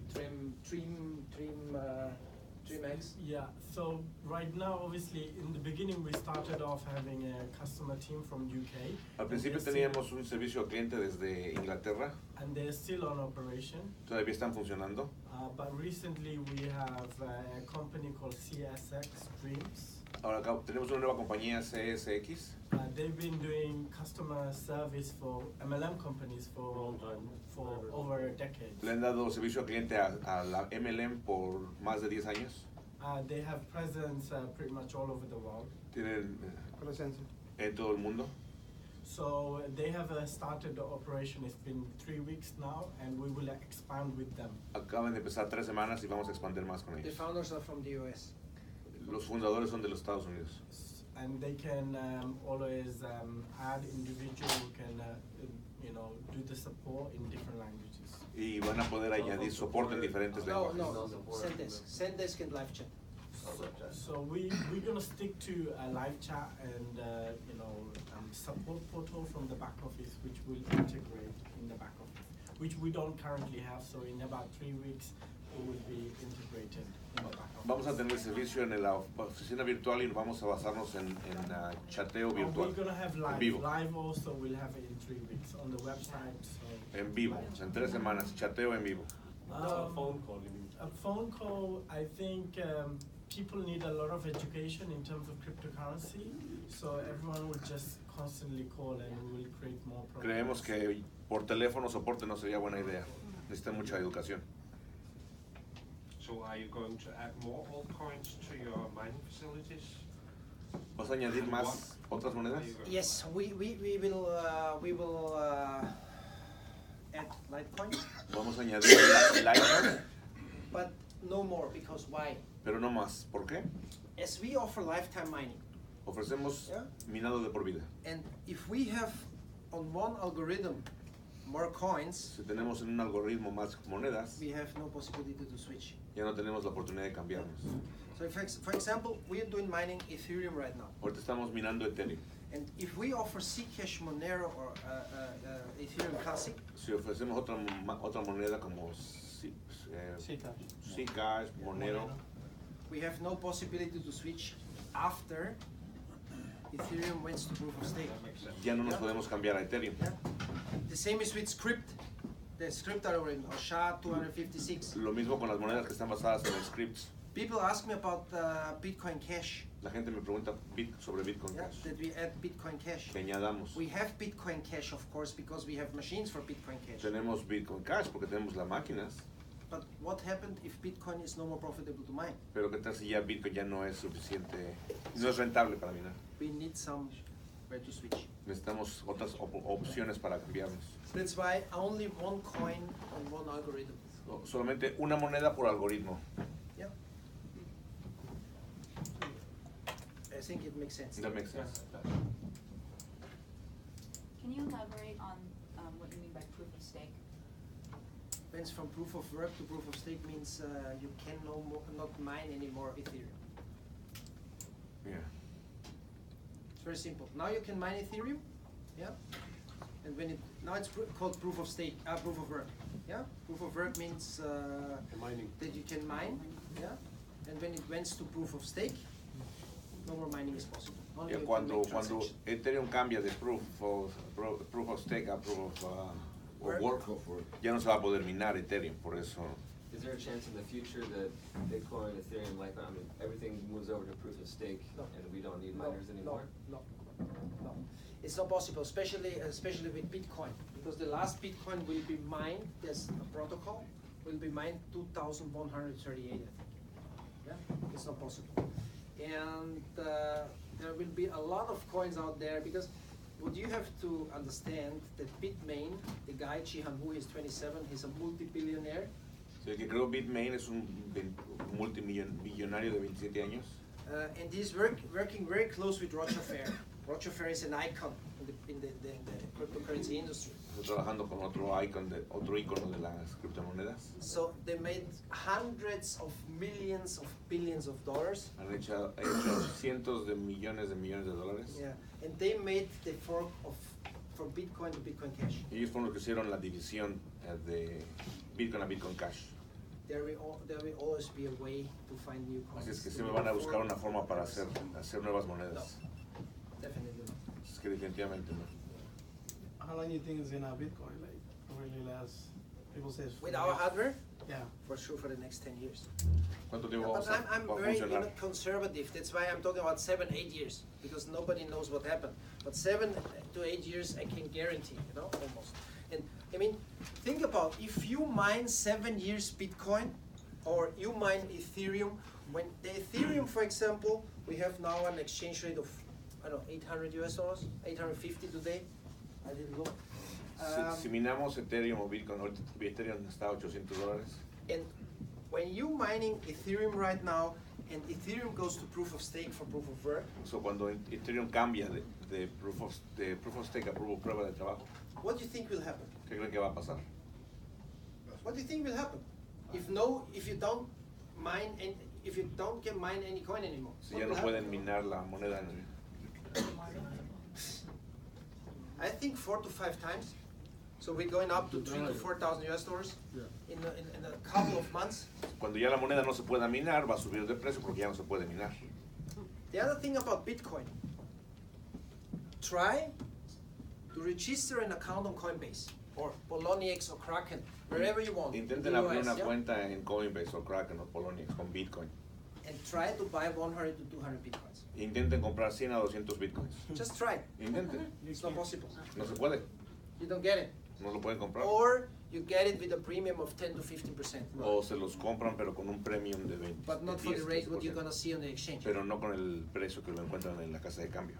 Trim-X. Yeah, so right now, obviously, in the beginning, we started off having a customer team from UK. Al principio teníamos un servicio al cliente desde Inglaterra. And they're still on operation. Todavía están funcionando. But recently, we have a company called CSX Dreams. Ahora acá tenemos una nueva compañía, CSX. They've been doing customer service for MLM companies for over a decade. Le han dado servicio al cliente a la MLM por más de 10 años. They have presence pretty much all over the world. Tienen en todo el mundo. So they have started the operation. It's been 3 weeks now, and we will expand with them. Acaban de empezar 3 semanas y vamos a expandir más con The ellos. founders are from the US. Los fundadores son de los Estados Unidos. And they can always add individual who can, do the support in different languages. Y van a poder añadir soporte en diferentes No, lenguajes. no, Sendesk and live chat. So we're gonna stick to a live chat and support portal from the back office, which will integrate in the back office, which we don't currently have. So in about 3 weeks, it will be integrated in the back office. Vamos a tener servicio en la oficina virtual y vamos a basarnos en chateo virtual. We're gonna have En live. vivo. Live also, we'll have it in 3 weeks on the website. So En vivo, en 3 semanas, chateo en vivo. A phone call, you mean? A phone call, I think people need a lot of education in terms of cryptocurrency, so everyone will just constantly call and we will create more problems. Creemos que por teléfono soporte no sería buena idea. Necesitan mucha educación. So are you going to add more altcoins to your mining facilities? ¿Vas a añadir más otras monedas? Yes, we will add Litecoin, Vamos a añadir Litecoin, but no more, because why? pero no más. ¿Por qué? As we offer lifetime mining, Ofrecemos Yeah. minado de por vida. and if we have on one algorithm more coins, Si tenemos en un algoritmo más monedas, we have no possibility to switch. ya no tenemos la oportunidad de cambiarnos. So for example, we are doing mining Ethereum right now. Ahorita estamos minando Ethereum. And if we offer Zcash, Monero, or Ethereum Classic, Si ofrecemos otra moneda como Zcash, Monero, we have no possibility to switch after Ethereum went to proof of stake. ya no nos podemos cambiar a Ethereum. Yeah? The same is with Script, the Script algorithm, or SHA-256. Lo mismo con las monedas que están basadas en scripts. People ask me about Bitcoin Cash. La gente me pregunta sobre Bitcoin Yeah, Cash. that we add Bitcoin Cash. Que añadamos. We have Bitcoin Cash, of course, because we have machines for Bitcoin Cash. Tenemos Bitcoin Cash porque tenemos las máquinas. But what happened if Bitcoin is no more profitable to mine? Pero qué tal si ya Bitcoin ya no es suficiente, no es rentable para minar. We need some where to switch. Necesitamos otras opciones para cambiarnos. That's why only one coin on one algorithm. Solamente una moneda por algoritmo. Yeah. I think it makes sense. That makes sense. Can you elaborate on what you mean by proof of stake? Went from proof of work to proof of stake means you can not mine anymore Ethereum. Yeah. It's very simple. Now you can mine Ethereum, yeah. And now it's called proof of stake, proof of work, yeah. Proof of work means Mining. that you can mine, yeah. And when it went to proof of stake, no more mining is possible. Only you can Cuando make transactions. Ethereum cambia de proof of stake a proof of work, ya no se va a poder minar Ethereum, por eso. Is there a chance in the future that Bitcoin, Ethereum, Litecoin, I mean, everything moves over to proof of stake No. and we don't need miners anymore? No. It's not possible, especially with Bitcoin, because the last Bitcoin will be mined. There's a protocol will be mined 2,138. Yeah, it's not possible, and there will be a lot of coins out there because what you have to understand that Bitmain, the guy Jihan Wu, is 27. He's a multi-billionaire. El que creó Bitmain es un multimillonario de 27 años. And he's working very close with Roger Ver. Roger Ver is an icon in the cryptocurrency industry. Estoy trabajando con otro icono de las criptomonedas. So they made hundreds of millions of billions of dollars. Han hecho cientos de millones de dólares. Yeah, and they made the fork from Bitcoin to Bitcoin Cash. Ellos fueron los que hicieron la división de Bitcoin a Bitcoin Cash. There will always be a way to find new coins. Así es que siempre van a buscar una forma para hacer nuevas monedas. Definitely not. Es que definitivamente no. How long do you think is gonna Bitcoin like really last? People say. With our hardware, Yeah. for sure for the next 10 years. ¿Cuánto tiempo But va I'm a very funcionar? conservative. That's why I'm talking about 7-8 years, because nobody knows what happened. But 7 to 8 years, I can guarantee, almost. And I mean, think about if you mine 7 years Bitcoin, or you mine Ethereum. When the Ethereum, for example, we have now an exchange rate of I don't know, $800, 850 today. I didn't look. Si minamos Ethereum o Bitcoin, ahorita Ethereum está a $800. And when you mining Ethereum right now, and Ethereum goes to proof of stake for proof of work. So cuando Ethereum cambia de proof of stake a prueba de trabajo, What do you think will happen? ¿qué creen que va a pasar? What do you think will happen? If you don't mine and if you don't get mine any coin anymore? Si what ya will no happen? pueden minar la moneda I think 4 to 5 times. So we're going up to 3 to 4,000 $, in a couple of months. Cuando ya la moneda no se pueda minar, va a subir de precio porque ya no se puede minar. The other thing about Bitcoin, try to register an account on Coinbase or Poloniex or Kraken, wherever you want. Intenten in the abrir US, una yeah? cuenta en Coinbase o Kraken o Poloniex con Bitcoin. And try to buy 100 to 200 Bitcoins. Intenten comprar 100 a 200 Bitcoins. Just try. Intenten. It's not possible. No se puede. You don't get it. No lo pueden comprar. Or you get it with a premium of 10 to 15%. O se los compran pero con un premium de 20. But not for the 10, rate what you're 15%. gonna see on the exchange. Pero no con el precio que lo encuentran en la casa de cambio.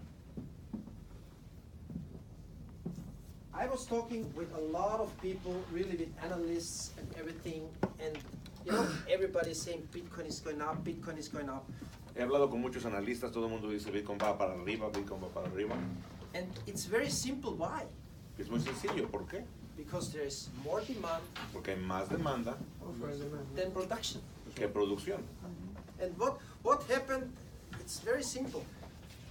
I was talking with a lot of people, really with analysts and everything, and you know, everybody's saying Bitcoin is going up, Bitcoin is going up. He hablado con muchos analistas, todo el mundo dice Bitcoin va para arriba, Bitcoin va para arriba. And it's very simple, why? Es muy sencillo, ¿por qué? Because there is more demand Porque hay más demanda than production. que producción. And what happened, it's very simple.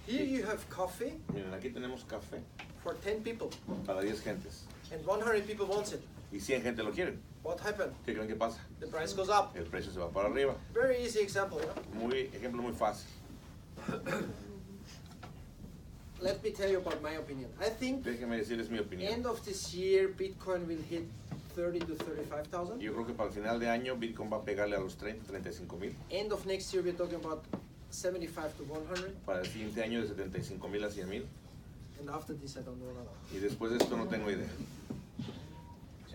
Here you have coffee Miren, aquí tenemos café for 10 people, para 10 gentes and 100 people wants it. y 100 gente lo quieren. What happened? ¿Qué creen que pasa? The price goes up. El precio se va para arriba. Very easy example, yeah? Ejemplo muy fácil. Let me tell you about my opinion. I think Déjenme decirles mi opinión. end of this year, Bitcoin will hit 30 to 35,000. Yo creo que para el final de año Bitcoin va a pegarle a los 30, 35 mil. End of next year, we're talking about 75 to 100. Para el siguiente año de 75 mil a 100 mil. And after this, I don't know. Y después de esto no tengo idea.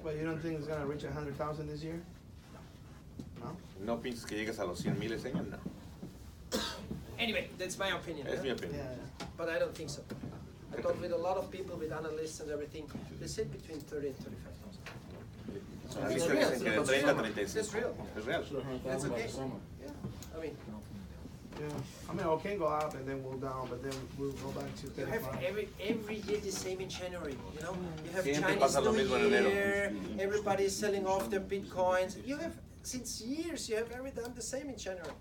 But you don't think it's gonna reach 100,000 this year? No? ¿No piensas que llegues a los 100 mil ese año? No. Anyway, that's my opinion. Es mi yeah? opinión. But I don't think so. I talked with a lot of people, with analysts and everything. They said between 30 and 35,000. Los analistas dicen que de 30 a 35. That's real. Es real. That's okay. Yeah. I mean, Yeah. I mean, it can go up and then we'll down, but then we'll go back to you have 35. every year the same in January. You know, you have Siempre Chinese pasa lo New mismo en enero. Year. Everybody's selling off their bitcoins. You have since years. You have every time the same in January.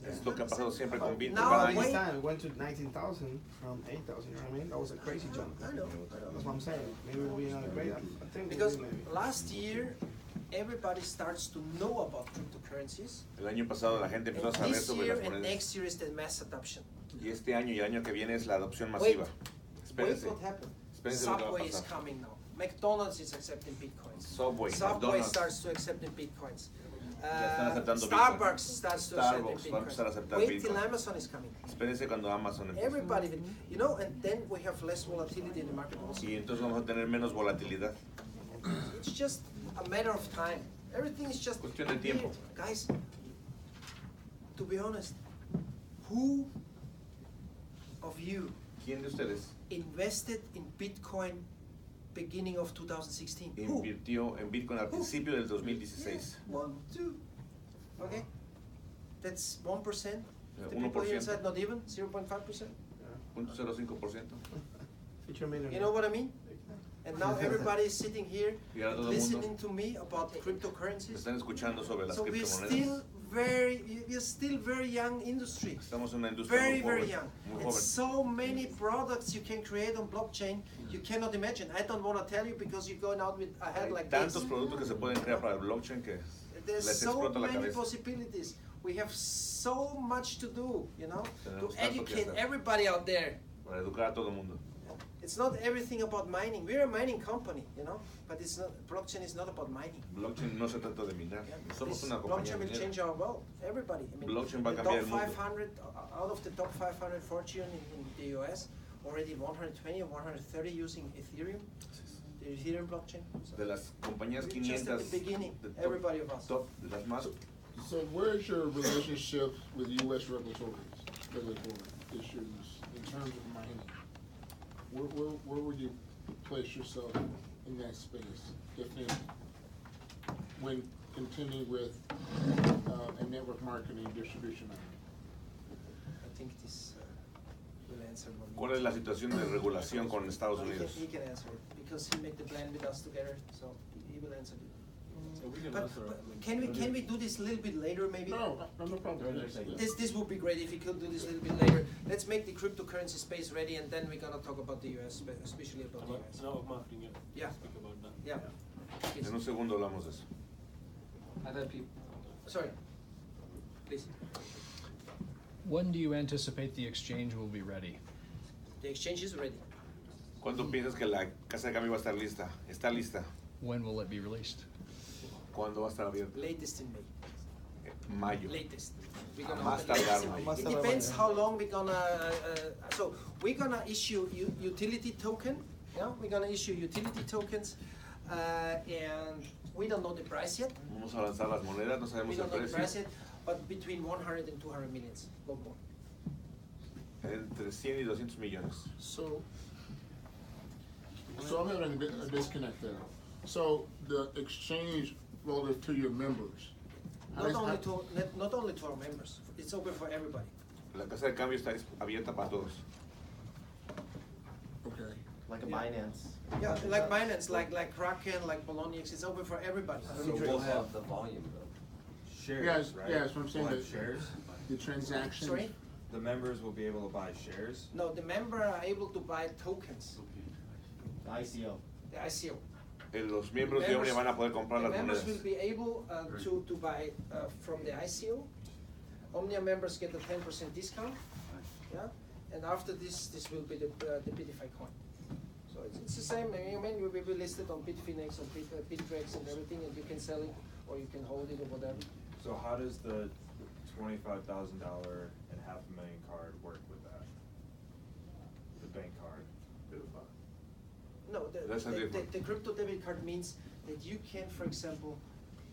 Es lo que ha pasado siempre con Bitcoin Now, cada But año. this time it went to 19,000 from 8,000, you know what I mean? That was a crazy jump. I know. That's what I'm saying. Maybe we'll be another great. I think Because we'll be maybe. last year, everybody starts to know about cryptocurrencies. El año pasado la gente empezó a And saber this sobre year las and monedas. next year is the mass adoption. Y este año y el año que viene es la adopción Wait, masiva. wait Espérense. what happened. Espérense lo que va a Subway is pasar. coming now. McDonald's is accepting bitcoins. Subway, Subway McDonald's. starts to accepting bitcoins. están aceptando Starbucks starts to accepting Starbucks va a empezar a bitcoins. aceptar Wait till Bitcoin. Amazon is coming. Espérense cuando Amazon empiece. Everybody, you know, and then we have less volatility in the market also. Y entonces vamos a tener menos volatilidad. It's just a matter of time. Everything is just Cuestión de tiempo. Guys, to be honest, who of you ¿Quién de ustedes invested in Bitcoin beginning of 2016? Who? invirtió en Bitcoin al principio del 2016? Yeah, 1, 2. Okay? That's 1%. The 1%. people here inside not even 0.5%. 0.05%. Future millionaire. You know what I mean? And now everybody is sitting here Y ahora todo el mundo listening to me about cryptocurrencies. están escuchando sobre las So we're criptomonedas. still very young industry. Estamos en una industria Very, muy very joven. young. Muy And joven. so many products you can create on blockchain, you cannot imagine. I don't want to tell you because you're going out with a head Hay like this. tantos productos que se pueden crear para el blockchain que There's les so explota la many cabeza. possibilities. We have so much to do, you know, to Tenemos tanto que educate hacer. everybody out there. Para educar a todo el mundo. It's not everything about mining. We're a mining company, you know, but it's not. Blockchain is not about mining. Blockchain no se trata de minar. Somos This una compañía blockchain will minera. change our world. Everybody. I mean, Blockchain va a the cambiar top el mundo. 500 out of the top 500 fortune in the US, already 120 or 130 using Ethereum, the Ethereum blockchain. So De las compañías we're just at 500, the beginning. de Everybody of us. top, de las más. So where's your relationship with U.S. regulatory issues in terms of mining? where would you place yourself in that space, if any, when continuing with a network marketing distribution arm? I think this will answer what ¿Cuál es la situación de regulación con Estados Unidos? He can answer it because he made the plan with us together, so he will answer it. So we can But can we do this a little bit later, maybe? No problem. This would be great if you could do this a little bit later. Let's make the cryptocurrency space ready, and then we're gonna talk about the US, especially about the US. Network marketing, Yeah. Speak about that. Yeah. En un segundo hablamos de eso. I thought people. Sorry. Please. When do you anticipate the exchange will be ready? The exchange is ready. ¿Cuándo piensas que la casa de cambio va a estar lista? ¿Está lista? When will it be released? ¿Cuándo va a estar abierta? Latest in May. Mayo. Latest. We're A gonna más have the latest tardar in mayo. May. It depends how long we're gonna. So we're gonna issue utility token. Yeah, we're gonna issue utility tokens, and we don't know the price yet. Vamos a lanzar las monedas, no We sabemos el don't know the price precio. yet, but between 100 and 200 millions, no more. Entre 100 y 200 millones. So I'm having a disconnect there. So the exchange relative to your members. Not only to our members. It's open for everybody. La casa de cambio está abierta para todos. Okay. Like a Binance. Yeah, like Binance, like Kraken, like Poloniex. It's open for everybody. So we'll have the volume though. Shares, Yes, right? yes, what I'm saying, We'll have that shares. the transactions. Sorry? The members will be able to buy shares. No, the member are able to buy tokens. The ICO. The ICO. Los miembros de OMNIA van a poder comprar The las members monedas. will be able to buy from the ICO. Omnia members get a 10% discount. Yeah, and after this will be the Bitify coin. So it's the same. I mean, we will be listed on Bitfinex, on Bittrex, and everything, and you can sell it or you can hold it or whatever. So how does the $25,000 and $500,000 card work with that? The bank card. No, That's a different. the crypto debit card means that you can, for example,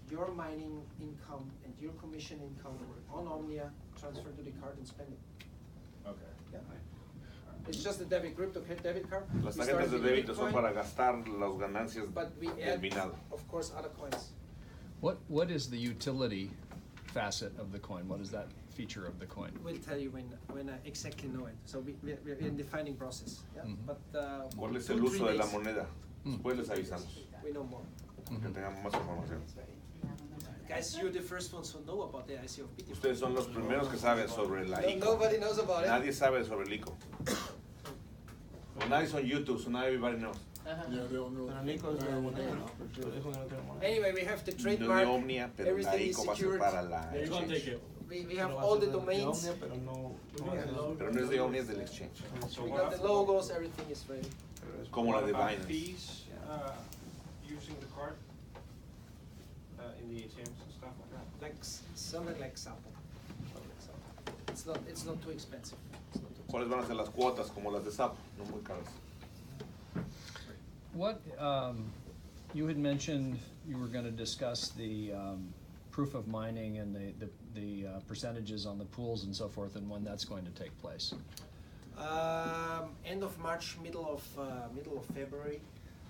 your mining income and your commission income on Omnia transfer to the card and spend it. Okay. Yeah. It's just a crypto debit card. Las We tarjetas started de with débito son Bitcoin, para gastar las ganancias but we del add, minado. of course, other coins. What is the utility facet of the coin? What is that feature of the coin? We'll tell you when I exactly know it. So we're in the defining process. Yeah? Mhm. But ¿Cuál es 2, el 3 uso de la days, moneda? Después les avisamos we know more. que tengamos más información. Guys, you're the first ones who know about the ICO of Bitcoin. Ustedes son los primeros que saben sobre la ICO. Nobody knows about it. Nadie sabe sobre el ICO. Well, now it's on YouTube, so now everybody knows. Yeah, they don't know. Pero Nico es de moneda, ¿no? Pero dijo que no tiene moneda. Anyway, we have the No de trademark. Omnia, pero la Everything is ICO va a ser secured. para la You're gonna take exchange. it. We have Pero va a all ser the de domains. Omnia, pero no va a ser- Pero no es de Omnia, es del exchange. So We what got the logos, everything is ready. Como la de about Binance. fees, using the card, in the ATMs and stuff like that? Like something like Sapo. It's not too expensive. It's not too ¿Cuáles van a ser las cuotas como las de SAP? No muy caras. What, you had mentioned you were gonna discuss the proof of mining and the percentages on the pools and so forth, and when that's going to take place. End of March, middle of February,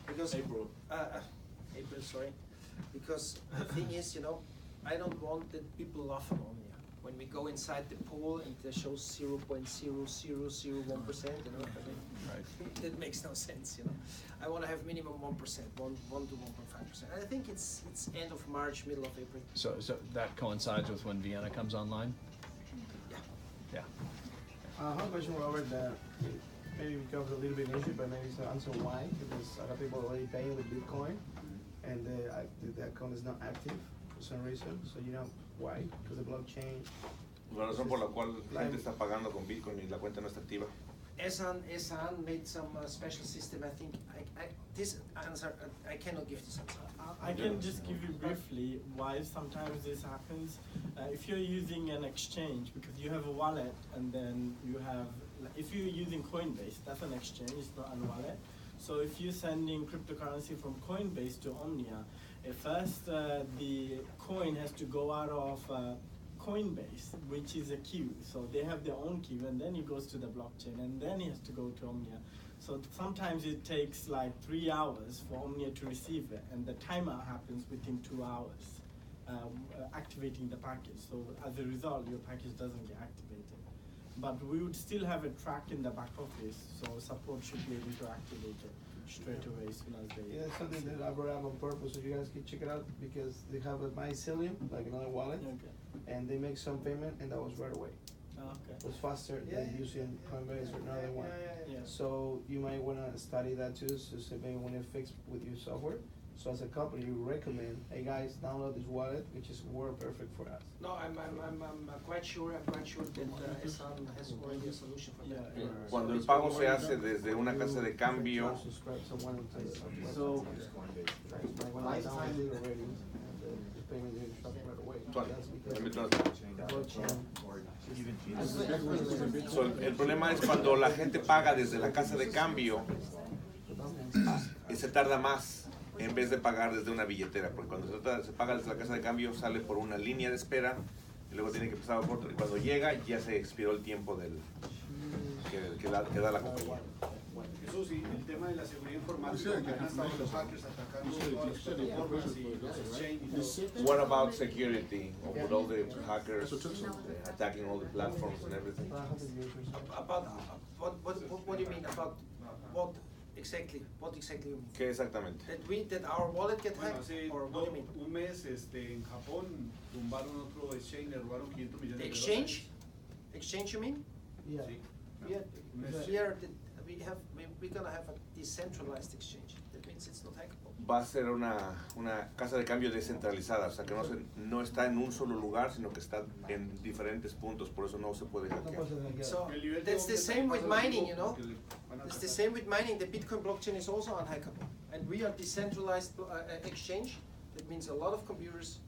because April. April, sorry, because the thing is, I don't want that people laugh on Omnia when we go inside the pool and it shows 0.0001%. Right. That makes no sense. I want to have minimum 1%, 1 to 1.5%. I think it's end of March, middle of April. So that coincides with when Vienna comes online? Yeah. Yeah. I have a question, Robert, that maybe becomes a little bit an issue, but maybe it's not answer why, because a lot of people are already paying with Bitcoin, and the account is not active for some reason, so why? Because the blockchain. La razón por la cual la gente está pagando con Bitcoin y la cuenta no está activa. Esan made some special system. I think this answer I cannot give this answer. I can just give you briefly why sometimes this happens. If you're using an exchange, because you have a wallet and then you have, if you're using Coinbase, that's an exchange, it's not a wallet. So if you're sending cryptocurrency from Coinbase to Omnia, first the coin has to go out of Coinbase, which is a queue. So they have their own queue, and then it goes to the blockchain, and then it has to go to Omnia. So sometimes it takes like 3 hours for Omnia to receive it, and the timer happens within 2 hours, activating the package. So as a result, your package doesn't get activated. But we would still have a track in the back office, so support should be able to activate it straight away as soon as they. Yeah, it's something that I brought up on purpose, so you guys can check it out, because they have a mycelium, like another wallet, and they make some payment, and that was right away. Okay. It was faster than using Coinbase or another one. Yeah. So you might wanna study that too, so maybe when it fixed with your software. So as a company, you recommend, hey guys, download this wallet, which is perfect for us. No, I'm quite sure that Esan has already a solution for that. Cuando el pago se hace desde una casa de cambio, So, el problema es cuando la gente paga desde la casa de cambio y se tarda más en vez de pagar desde una billetera, porque cuando se paga desde la casa de cambio sale por una línea de espera y luego tiene que pasar por otra, y cuando llega ya se expiró el tiempo que da la compañía. Eso sí, el tema de la seguridad informática, que han estado los hackers atacando todas las plataformas y los exchanges y todo. What about security? With all the hackers attacking all the platforms and everything? About what do you mean about what exactly? What exactly you mean? ¿Qué exactamente? That our wallet get Bueno, hacked, hace or what do you mean? un mes en Japón tumbaron otro exchange, le robaron 500 millones The de exchange? Exchange you mean? Yeah. Sí. Here we're gonna have a decentralized exchange. That means it's not hackable. Va a ser una casa de cambio descentralizada, o sea que no está en un solo lugar, sino que está en diferentes puntos, por eso no se puede hackear. So that's the same with mining, you know. It's the same with mining. The Bitcoin blockchain is also unhackable, and we are decentralized exchange. That means a lot of computers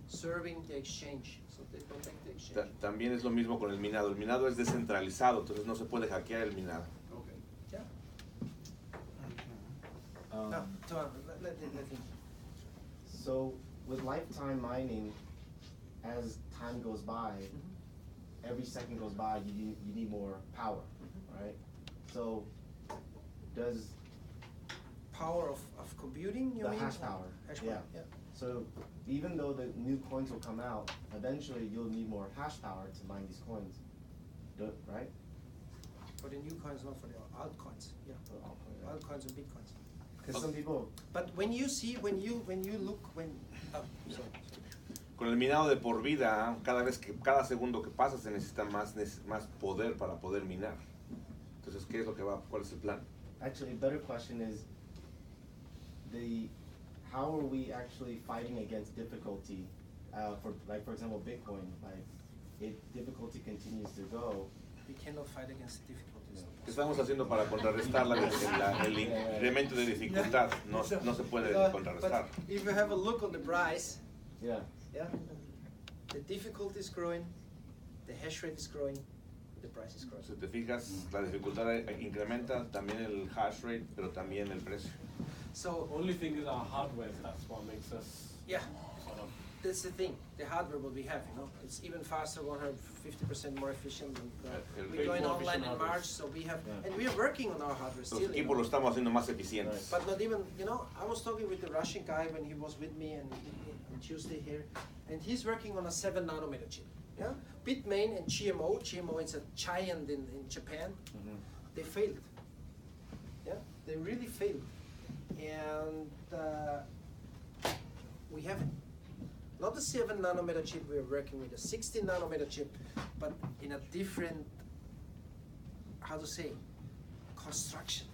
serving the exchange, so they protect the exchange. También es lo mismo con el minado. El minado es descentralizado, entonces no se puede hackear el minado. Yeah. Let him. So with lifetime mining, as time goes by, every second goes by, you need more power, right? So does power of computing, you the mean? hash power? Hash Yeah. power, yeah. So even though the new coins will come out, eventually you'll need more hash power to mine these coins, right? For the new coins, not for the altcoins. Yeah. Altcoins and bitcoins. Because some people. But when you look. Sorry. Con el minado de por vida, cada segundo que pasa se necesita más poder para poder minar. Entonces, ¿cuál es el plan? Actually, a better question is how are we actually fighting against difficulty? For example, Bitcoin, if difficulty continues to go. We cannot fight against difficulties. ¿Qué estamos haciendo para contrarrestar el incremento de dificultad? No se puede contrarrestar. But if you have a look on the price, yeah, the difficulty is growing, the hash rate is growing, the price is growing. Si te fijas, la dificultad incrementa, también el hash rate, pero también el precio. So only thing is our hardware. That's what makes us. Yeah. That's the thing. The hardware what we have, it's even faster, 150% more efficient. We're going online in March, so we have, and we are working on our hardware still. Los equipos lo estamos haciendo más eficientes. But not even, I was talking with the Russian guy when he was with me on Tuesday here, and he's working on a 7 nanometer chip. Yeah, Bitmain and GMO is a giant in Japan. They failed. Yeah, they really failed, and we have not a 7 nanometer chip. We are working with a 16 nanometer chip, but in a different, construction.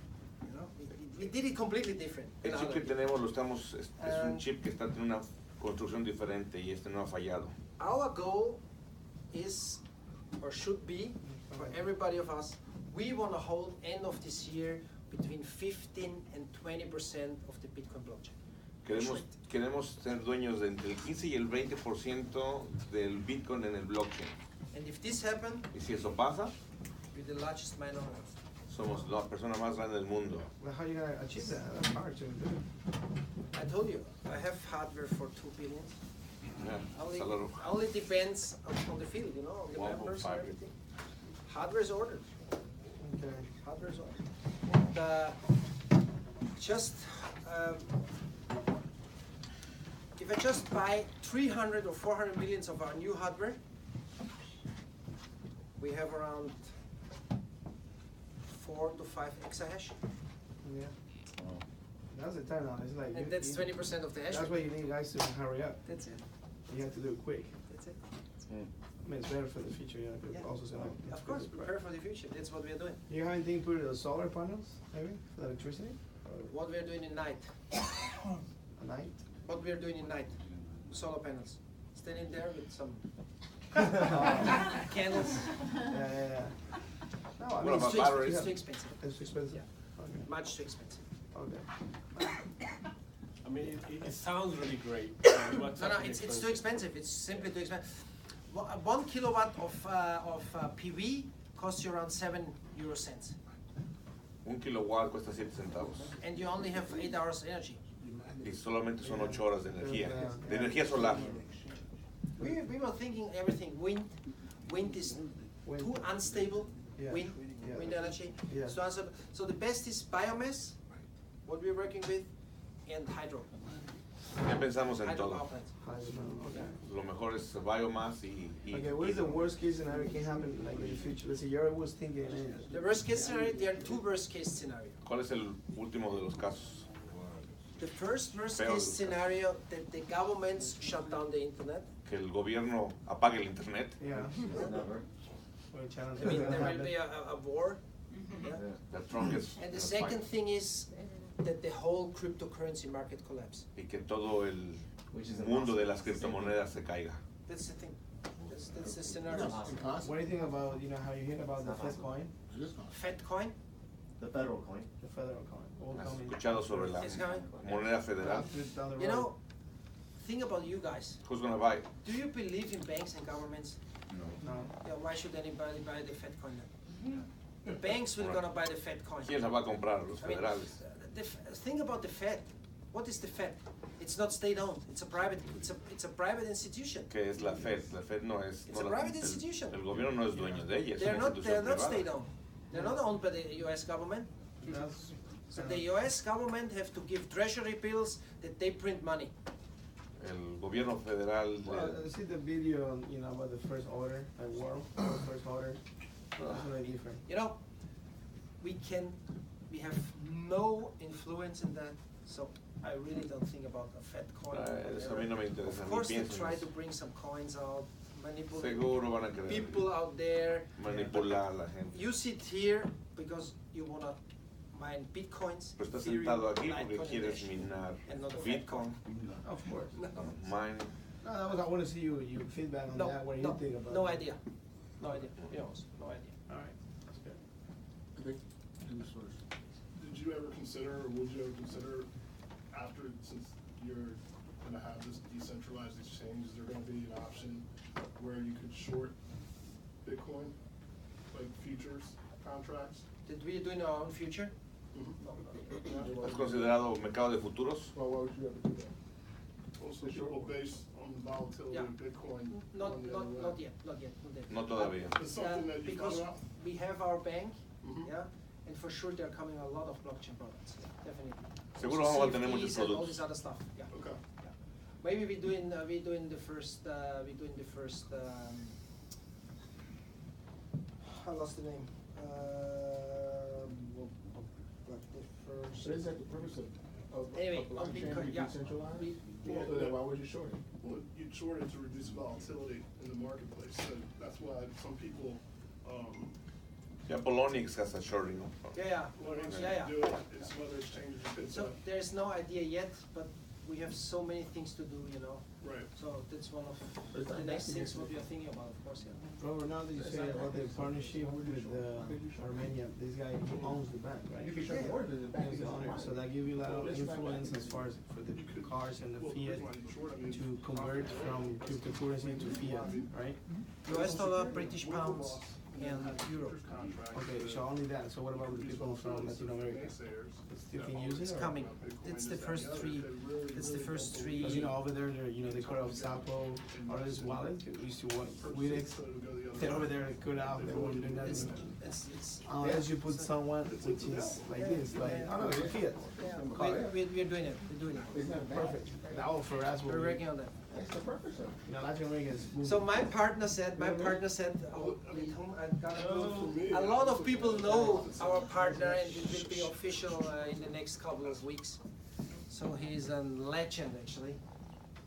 We did it completely different. El chip que tenemos es un chip que está teniendo una construcción diferente y no ha fallado. Our goal is, or should be, for everybody of us, we want to hold end of this year between 15 and 20% of the Bitcoin blockchain. Queremos ser dueños de entre el 15 y el 20% del Bitcoin en el blockchain. And if this happens, y si eso pasa, we're the largest miner on earth. Somos la persona más grande del mundo. Well, how are you gonna achieve that? That's hard to do. I told you, I have hardware for 2 billion. Yeah, only depends on the field, on the members and everything. Hardware is ordered. Okay. Hardware is ordered. just if I just buy 300 or 400 millions of our new hardware, we have around 4 to 5 exahash. Yeah. That's the time now. It's like And that's 20% of the hash That's rate. why you need guys to hurry up. That's it. You have to do it quick. That's it. I mean, it's better for the future, yeah. But Yeah. also, so Of course, prepare for the future. That's what we are doing. You have anything to put solar panels, maybe, for the electricity? What we are doing in night. A night? What we are doing in night. Solar panels. Standing there with some candles. Yeah. No, I What mean, about it's batteries? too expensive. It's too expensive? Yeah. Okay. Much too expensive. Okay. I mean, it sounds really great. No, it's too expensive. It's simply too expensive. 1 kilowatt of PV costs you around 7 euro cents. 1 kilowatt cuesta 7 centavos. And you only have 8 hours energy. Y solamente son 8 horas de energía solar. We were thinking everything. Wind is too unstable. Yeah. Wind energy. Yeah. So the best is biomass, what we're working with, and hydro. Ya pensamos en Hydro todo. power plants. Okay. Lo mejor es biomass y Okay, what is the worst case scenario can happen like in the future? Let's say you're always thinking. The worst case scenario, there are 2 worst case scenarios. ¿Cuál es el último de los casos? The first worst Peor. case scenario, that the governments shut down the internet. Que el gobierno apague el internet. Yeah. I mean, there will be a war. Yeah. That Trump gets And the second thing is that the whole cryptocurrency market collapse. y que todo el mundo de las criptomonedas se caiga. That's the thing. That's the scenario. What do you think about, how you hear about the Fed coin? Fed coin? The federal coin. The federal coin. All ¿Has coming. escuchado sobre la It's coming. moneda federal? Down the You road. know, think about you guys. Who's gonna buy it? Do you believe in banks and governments? No. Yeah, why should anybody buy the Fed coin then? The banks will gonna buy the Fed coin. ¿Quién la va a comprar? Los I mean, federales. think about the Fed. What is the Fed? It's not state-owned. It's a private. It's a private institution. ¿Qué es la Fed? La Fed no es. It's no a la- private institution. El gobierno no es dueño de ella, es They're una not institución privada. state-owned. They're not owned by the U.S. government. So the U.S. government have to give treasury bills that they print money. El gobierno federal. Well, see the video, about the first order, like war, first order. That's really different. You know, we have no influence in that. So I really don't think about a Fed coin. Eso a mí no me interesa, Of ni course, they pienso en try eso. to bring some coins out, manipulate Seguro van a querer people out there. manipular a la gente. You sit here because you wanna mine bitcoins. Pero estás Ethereum, sentado aquí porque Litecoin, quieres and minar and not a Fed Bitcoin, Of course. mine. No, I want to see your feedback on that. What do you think about no it? idea. No idea. To be honest, no idea. All right, that's good. I think, who's first? Did you ever consider, or would you ever consider, after, since you're gonna have this decentralized exchange, is there gonna be an option where you could short Bitcoin, like futures contracts? Did we do in our own future? ¿Has considerado mercado de futuros? Well, why would you ever do that? Also, people based on the volatility of Bitcoin. Not on the other way. yet. Not yet. No todavía. It's something that you Because thought about? we have our bank, Mhm. yeah, and for sure there are coming a lot of blockchain products, definitely. Seguro Also vamos a tener muchos CFDs and all productos. this other stuff. Yeah. Okay. Yeah. Maybe we doing the first I lost the name. But is that the purpose of Anyway, on blockchain Bitcoin, be yeah. decentralized? Yeah. Well, then why would you short it? Well, you short it to reduce volatility in the marketplace, so that's why some people, Yeah, Polonix has a shorting. Yeah. do it, it's whether exchanges could, So there's no idea yet, but we have so many things to do, right. So that's one of But the that- next that's things the- what we are thinking about, of course, yeah. Robert, now that you say about the partnership with Armenia, this guy owns the bank, right? You can short more than the bank He's the owner, so that gives you a lot of influence as far as for the cars and the fiat to convert from cryptocurrency to fiat, right? US dollar, British pounds, and euro. Okay, so only that. So what about with people from Latin America? Still can use it? It's or- coming. It's the first three. It's the first three. Because over there, they call it Sapo, all this wallet. We used to work with it. they're over there good out. They won't do nothing. It's Unless you put someone which is like this, like I don't know, you see it. yeah, we're doing it. We're doing it. It's not perfect. That for us will We're be. working on that. That's the purpose of it. You know, Latin America is. So my partner said, oh, with whom I've got to go. A lot of people know our partner, and it will be official in the next couple of weeks. So he's a legend, actually.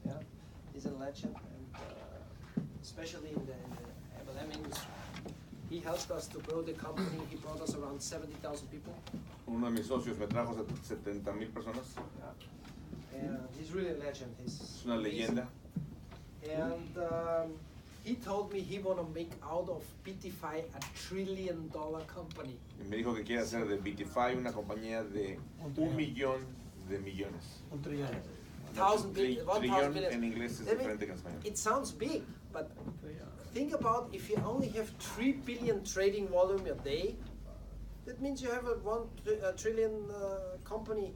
Yeah, he's a legend, and especially in the MLM industry. He helped us to grow the company. He brought us around 70,000 people. Uno de mis socios me trajo 70,000 personas. And he's really a legend. Es una leyenda. And he told me he want to make out of BTFi a $1 trillion company. Y me dijo que quiere hacer de BTFi una compañía de $1 millón de millones. Un trillón. 1,000 billion, 1,000 Trillón billion. en inglés es diferente que en español. It sounds big, but think about if you only have 3 billion trading volume a day, that means you have a 1 trillion company.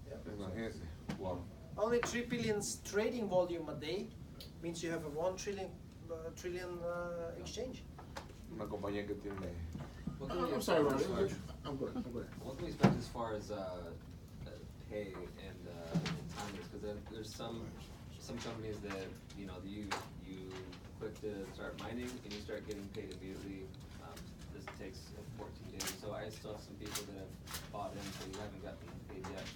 Yeah. Imagínese. Wow. Only 3 billion trading volume a day means you have a 1 trillion exchange. Una compañía que tiene. I'm sorry, Ron. I'm good. What can we expect as far as pay and timings? Because there's some companies that you click to start mining and you start getting paid immediately. This takes 14 days. So I still have some people that have bought in, so you haven't gotten paid yet.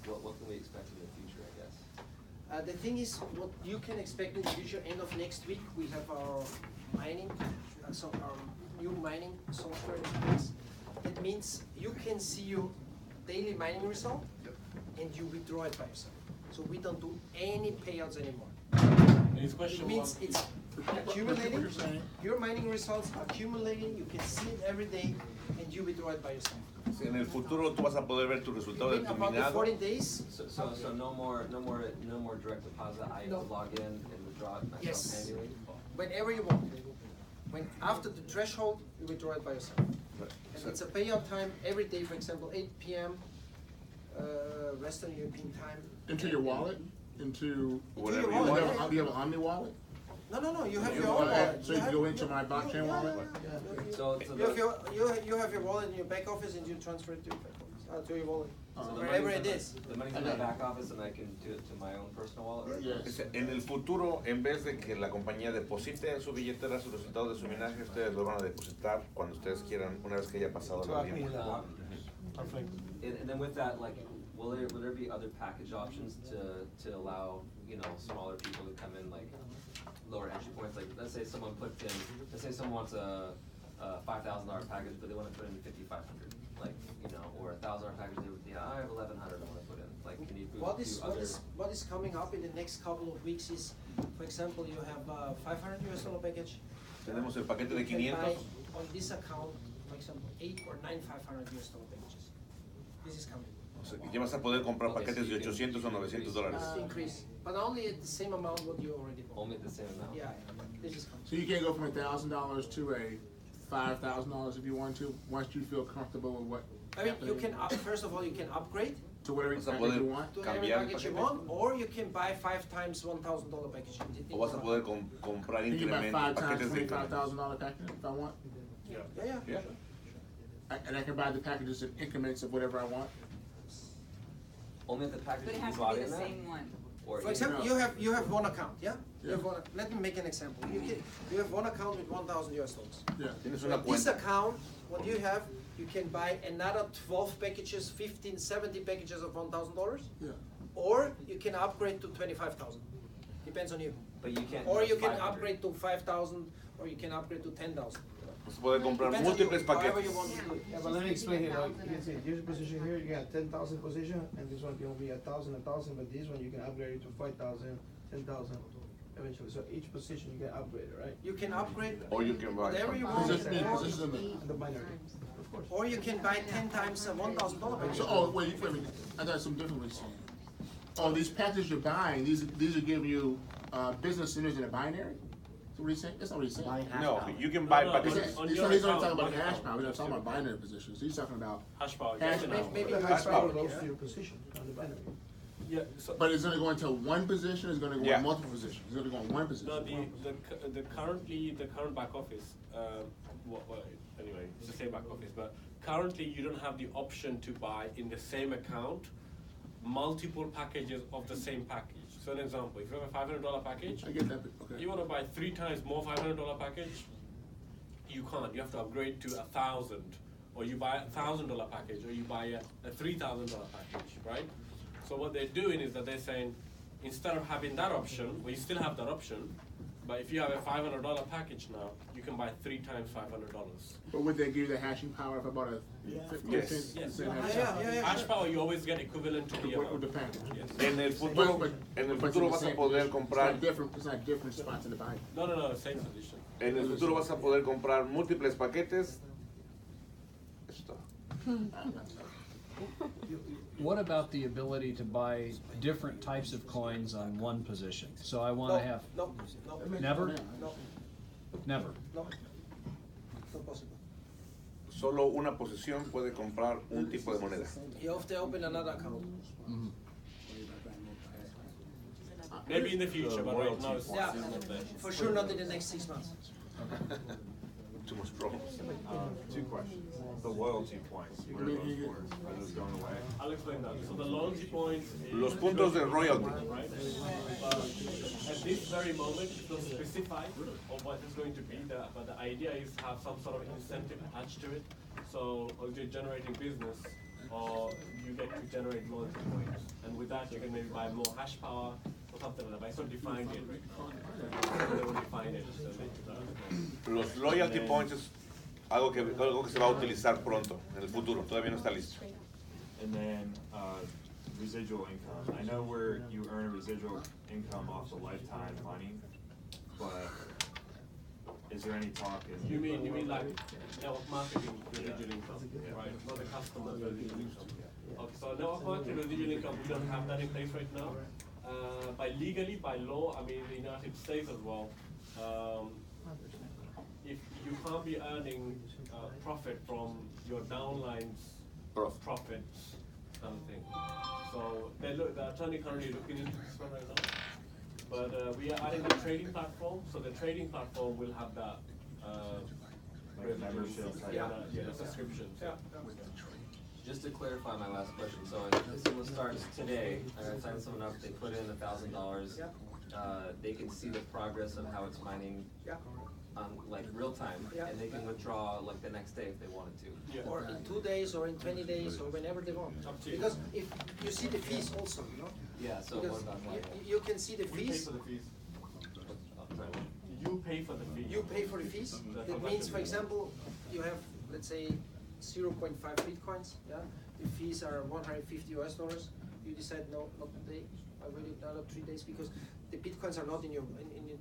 What can we expect in the future, I guess? The thing is, what you can expect in the future, end of next week, we have our mining, our new mining software in place. That means you can see your daily mining result and you withdraw it by yourself. So we don't do any payouts anymore. It means it's accumulating, your mining results are accumulating, you can see it every day and you withdraw it by yourself. En el futuro tú vas a poder ver tu resultado de tu About the minado. 40 days. So no more direct deposit. I have to log in and withdraw it myself Yes. manually. Whenever you want. After the threshold, you withdraw it by yourself. And it's a payout time every day, for example, 8 p.m. Western European time. Into your wallet? Into Whatever your you wallet, want. yeah. Do you have an Omni wallet? No, you have You your own want- wallet. So you can go into my blockchain wallet? So You have your wallet in your back office and you transfer it to your back office, to your wallet. So the Wherever money's it in is. The money's in my back office and I can do it to my own personal wallet? Or? Yes. En el futuro, en vez de que la compañía deposite en su billetera sus resultados de su minaje, ustedes lo van a depositar cuando ustedes quieran, una vez que haya pasado el tiempo. And then with that, like, will there be other package options to allow smaller people to come in, like lower entry points? Like, let's say someone wants a $5,000 package, but they want to put in 5,500, like or a $1,000 package. I have 1,100 I want to put in. Like, can you do other? What is coming up in the next couple of weeks is, for example, you have a $500 package. Tenemos el paquete de You can buy 500. on this account, for example, 8 or 9 $500 packages. This is coming. O sea, que ya vas a poder comprar paquetes de 800 o 900 dólares. Increase, but only at the same amount what you already bought. Only the same amount? Yeah, this is coming. So you can't go from $1,000 to a $5,000 if you want to, once you feel comfortable with what. I mean, you can, first of all, you can upgrade to whatever Vas a package poder you want. to every cambiar el package you paquete. want, or you can buy 5 times $1,000 package. O vas a poder comprar You can buy incrementos, 5 times paquetes de incrementos. $25,000 package if I want. Yeah. Yeah. And I can buy the packages in increments of whatever I want. Only the package But it you has to bought be in the that? same one. Or For example, you have one account, yeah? You have one, let me make an example. You have one account with $1,000. Yeah. Tienes So una this cuenta. account, what you have, you can buy another 12 packages, 15, 70 packages of $1,000, Yeah. or you can upgrade to 25,000. Depends on you. But you can't. Or you can 500. upgrade to 5,000, or you can upgrade to 10,000. Vas a poder comprar Depends on you, múltiples however paquetes. you want to do it. Yeah, but let me explain it. Like, you can see, here's a position here, you got 10,000 position, and this one can be 1,000, but this one you can upgrade it to 5,000, 10,000, eventually. So each position you can upgrade it, right? You can upgrade Or you can buy whatever you want, Position And the binary, of course. or you can buy 10 times a $1,000 package. So, wait a minute, I got some different ways. Oh, these packages you're buying, these are giving you, business centers in a binary? That's what he's saying? That's not what he's saying. No, you can buy No, paquetes. He's on not your talking account, about on your hash account. power, we're not talking about binary positions, he's talking about Hash power. Hash yes. power. Maybe The you hash have power to goes yeah. to your position on the binary. Yeah. So But it's gonna go into one position, it's gonna go Yeah. in multiple positions, it's gonna go in one position. no, the current back office. Anyway, it's the same back office, but currently you don't have the option to buy in the same account multiple packages of the same package. So an example, if you have a $500 package, I get that, but, okay. you want to buy 3 times more $500 package, you can't. You have to upgrade to 1,000, or you buy a $1,000 package, or you buy a $3,000 package, right? So what they're doing is that they're saying, instead of having that option, well, you still have that option, but if you have a $500 package now, you can buy 3 times $500. But would they give you the hashing power if I bought a Yes. 15% hash power? Hash power you always get equivalent to the What amount. would depend? Yes. En el futuro, But vas it's a the same poder position. comprar. It's not different spots in the body. No, same position. En el futuro vas a poder comprar múltiples paquetes. Eso es todo. What about the ability to buy different types of coins on one position? So I want to have. No. Never? No. Never. No. Not possible. Solo una posición puede comprar un tipo de moneda. You have to open another account. Maybe in the future, but right now it's Yeah, not there. for sure not in the next 6 months. Too much problems. 2 questions. The loyalty points, what are those for? Are those going away? I'll explain that. So the loyalty points is Los puntos de royalty. right? At this very moment, it's not specified of what it's going to be, but the idea is to have some sort of incentive attached to it. So, if you're generating business, or you get to generate loyalty points, and with that, you can maybe buy more hash power or something like that. But it's not defined yet right now. They will define it. Los loyalty points es algo que se va a utilizar pronto, en el futuro. Todavía no está listo. And then residual income. I know where you earn a residual income off the lifetime money, but is there any talk in? You mean like network marketing residual income, right? Not the customer residual income. Okay, so network marketing residual income, we don't have that in place right now. By law, I mean the United States as well. If you can't be earning profit from your downline's profits, something. So the attorney currently looking into this one right now. But we are adding the trading platform, so the trading platform will have that membership. the subscriptions. Yeah. Just to clarify my last question, so if someone starts today, I sign someone up, they put in $1,000, they can see the progress of how it's mining on like real time, and they can withdraw like the next day if they wanted to. Yeah. Or in 2 days, or in 20 days, or whenever they want. Up to you. Because if you see the fees also, you know? Yeah, so Because what about that? you can see the We pay fees. for the fees. You pay for the fee. You pay for the fees. That means, for example, you have, let's say, 0.5 bitcoins. Yeah, the fees are $150. You decide no, not today. I wait another 3 days because the bitcoins are not in your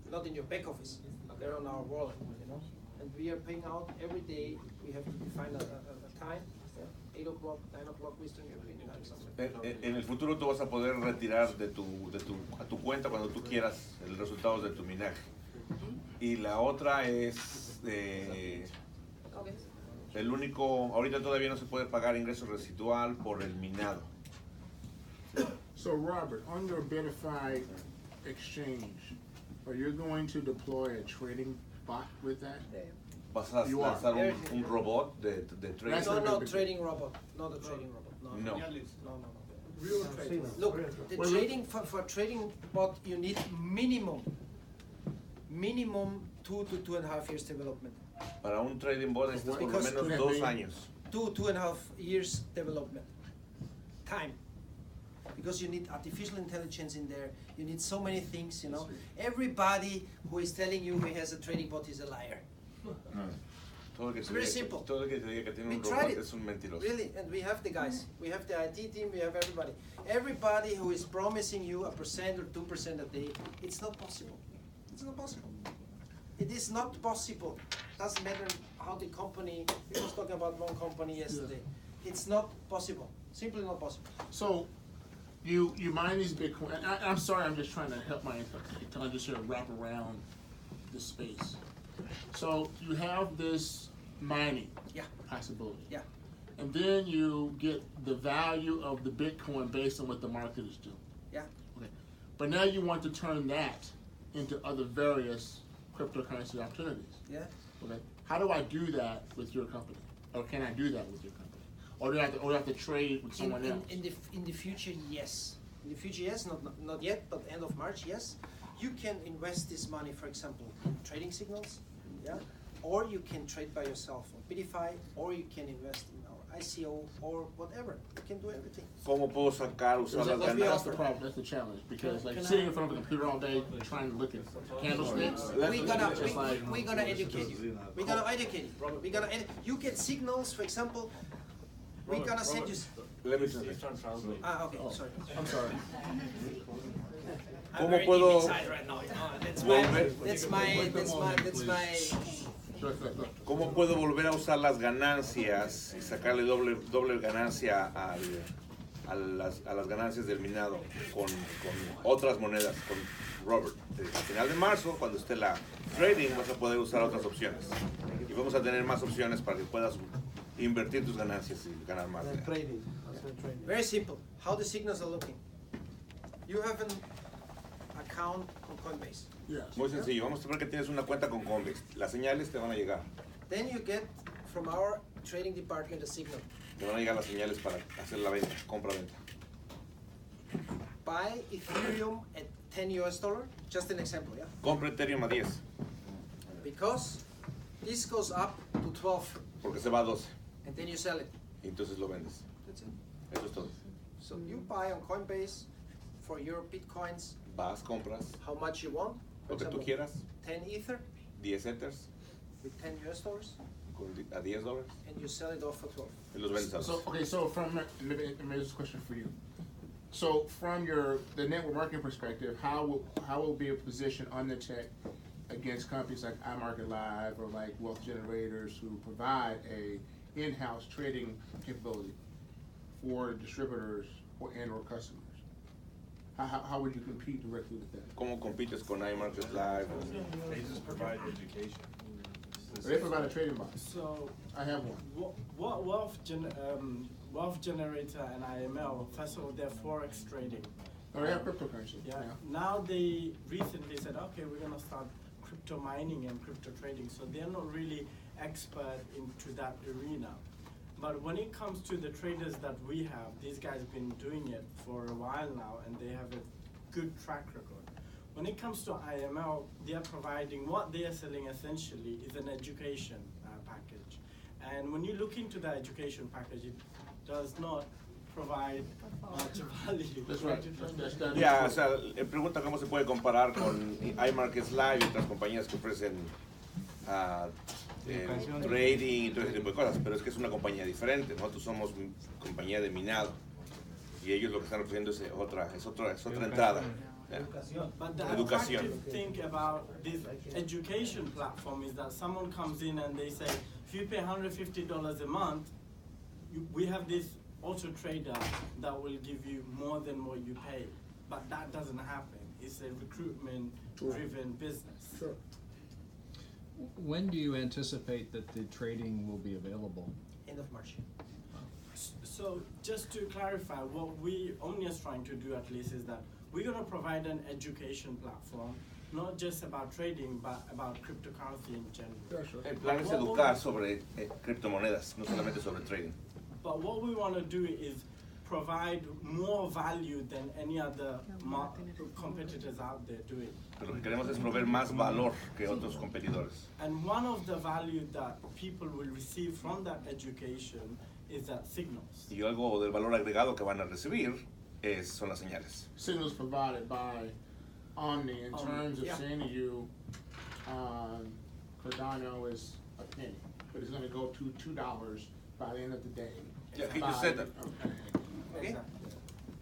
not in your back office. They're on our wallet, you know. And we are paying out every day. We have to define a time. 8 o'clock, 9 o'clock Western European time. Something. En el futuro tú vas a poder retirar a tu cuenta cuando tú quieras los resultados de tu minaje. Y la otra es el único, ahorita todavía no se puede pagar ingreso residual por el minado. So Robert, on your Bitify exchange, are you going to deploy a trading bot with that? ¿Vas a lanzar un robot de trading? No, trading robot. Not a trading robot. No. Real trading. Look, the trading for trading bot you need minimum 2 to 2.5 years development. Para un trading bot necesitas por lo menos 2 años. 2.5 years development time. Because you need artificial intelligence in there, you need so many things, you know. Everybody who is telling you he has a trading bot is a liar. It's very simple. Todo el que te diga que tiene We un tried robot it. es un mentiroso. Really, and we have the guys. We have the IT team, we have everybody. Everybody who is promising you 1% or 2% a day, it's not possible. It's not possible. It is not possible. Doesn't matter how the company, we was talking about one company yesterday. It's not possible. Simply not possible. So you mine these Bitcoin. I'm sorry, I'm just trying to help my intelligence here wrap around the space. So you have this mining possibility. Yeah. And then you get the value of the Bitcoin based on what the market is doing. Yeah. Okay. But now you want to turn that into other various cryptocurrency opportunities. Yeah. Okay. How do I do that with your company? Or can I do that with your company? Or do I have to trade with someone else? In the future, yes. In the future, yes. Not yet, but end of March, yes. You can invest this money, for example, in trading signals, yeah. Or you can trade by yourself on Bidify, or you can invest in our ICO or whatever. You can do everything. ¿Cómo puedo sacar, usar las That's ganancias? the problem. That's the challenge because like sitting in front of a computer all day trying to look at candlesticks. We're gonna educate you. We're gonna educate you. We're gonna you get signals, for example. We're gonna send you. Let me okay. Sorry. I'm sorry. I'm ¿Cómo very puedo deep inside right now. That's my. ¿Cómo puedo volver a usar las ganancias y sacarle doble ganancia a las ganancias del minado con otras monedas, con Robert? Al final de marzo, cuando esté la trading, vas a poder usar otras opciones. Y vamos a tener más opciones para que puedas invertir tus ganancias y ganar más. Very simple. How the signals are looking. You have an account on Coinbase. Muy sencillo. Vamos a ver que tienes una cuenta con Coinbase. Las señales te van a llegar. Then you get from our trading department a signal. Te van a llegar las señales para hacer la venta, compra-venta. Buy Ethereum at $10. Just an example, yeah? Compra Ethereum a 10. Because this goes up to 12. Porque se va a 12. And then you sell it. Y entonces lo vendes. That's it. Eso es todo. So you buy on Coinbase for your Bitcoins. Vas, compras. How much you want. Lo que tú quieras. 10 Ether. 10 Ethers. With $10. A $10. And you sell it off for 12. Y los vendes a 12. So okay, so from let me this question for you. So from the network marketing perspective, how will be a position on the tech against companies like iMarket Live or like Wealth Generators who provide a in-house trading capability for distributors and/or customers? How would you compete directly with that? ¿Cómo compites con iMarket Live? They just provide education. They provide a trading box. So I have one. Wealth Generator and IML, first of all, they're forex trading. Oh, they have cryptocurrency. Yeah. Now they recently said, okay, we're gonna start crypto mining and crypto trading. So they're not really expert into that arena. But when it comes to the traders that we have, these guys have been doing it for a while now and they have a good track record. When it comes to IML, they are providing, what they are selling essentially is an education package. And when you look into the education package, it does not provide much value. That's right. Ya, o sea, pregunta cómo se puede comparar con iMarket Live y otras compañías que ofrecen trading y todo ese tipo de cosas, pero es que es una compañía diferente. Nosotros somos compañía de minado y ellos lo que están ofreciendo es otra entrada. But the attractive thing about this education platform is that someone comes in and they say, if you pay $150 a month, we have this auto trader that will give you more than what you pay. But that doesn't happen. It's a recruitment-driven business. Sure. When do you anticipate that the trading will be available? End of March. So just to clarify, what OMNIA is trying to do at least is that we're going to provide an education platform, not just about trading, but about cryptocurrency in general. El plan es educar sobre criptomonedas, no solamente sobre trading. But what we want to do is provide more value than any other competitors out there doing. Pero lo que queremos es proveer más valor que otros competidores. And one of the value that people will receive from that education is that signals. Y algo del valor agregado que van a recibir son las señales. Signals provided by OMNIA in terms of saying to you, Cardano is a penny, but it's going to go to $2 by the end of the day. Yeah, he just said that. Okay?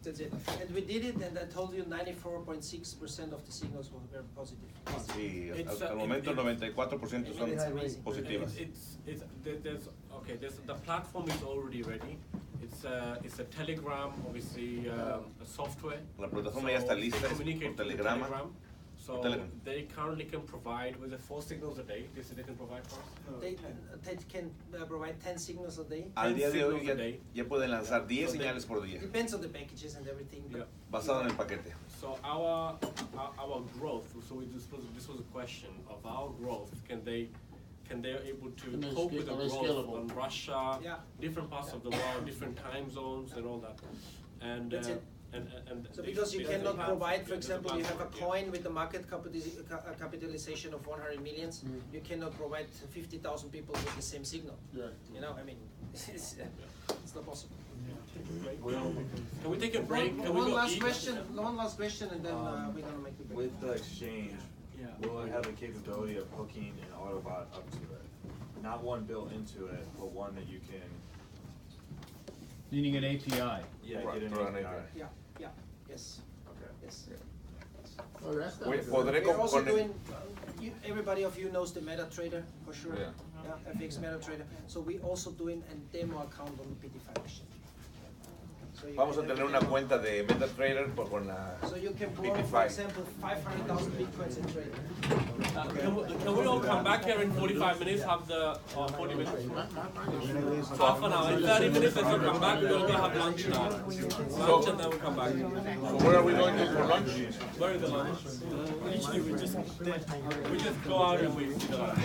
That's it. And we did it, and I told you 94.6% of the signals were very positive. Sí, al momento 94% son positivas. The platform is already ready. It's a Telegram, obviously, a software. La plataforma ya está lista, Communicate por telegrama. So they currently can provide with the 4 signals a day. They say they can provide for us. They can provide 10 signals a day. Al día de hoy ya pueden lanzar 10 señales por día. Depends on the packages and everything. Yeah. Basado en el paquete. So our growth. So this was a question of our growth. Can they able to cope with the growth on Russia, different parts of the world, different time zones, and all that. And so because you cannot provide, for example, you have a coin with a market capitalization of 100 millions, you cannot provide 50,000 people with the same signal. Yeah. You know, I mean, it's not possible. Can we take a break? One last question, and then we're gonna make the break. With the exchange, will it have the capability of hooking an Autobot up to it? Not one built into it, but one that you can. Meaning an API. Yeah, get an API. Yes. Okay. Yes. Oh, that's not We're also doing. Everybody of you knows the MetaTrader for sure. Yeah. FX MetaTrader. So we also doing a demo account on the PT5 machine. So Vamos a tener una cuenta de MetaTrader con la So you can borrow, for example, 500,000 bitcoins in trade. Can we all come back here in 45 minutes? Have the 40 minutes? Half an hour. In 30 minutes, let's come back. We're going to have lunch now. Lunch and then we'll come back. So where are we going to for lunch? Where is the lunch? Usually we just go out and we sit down.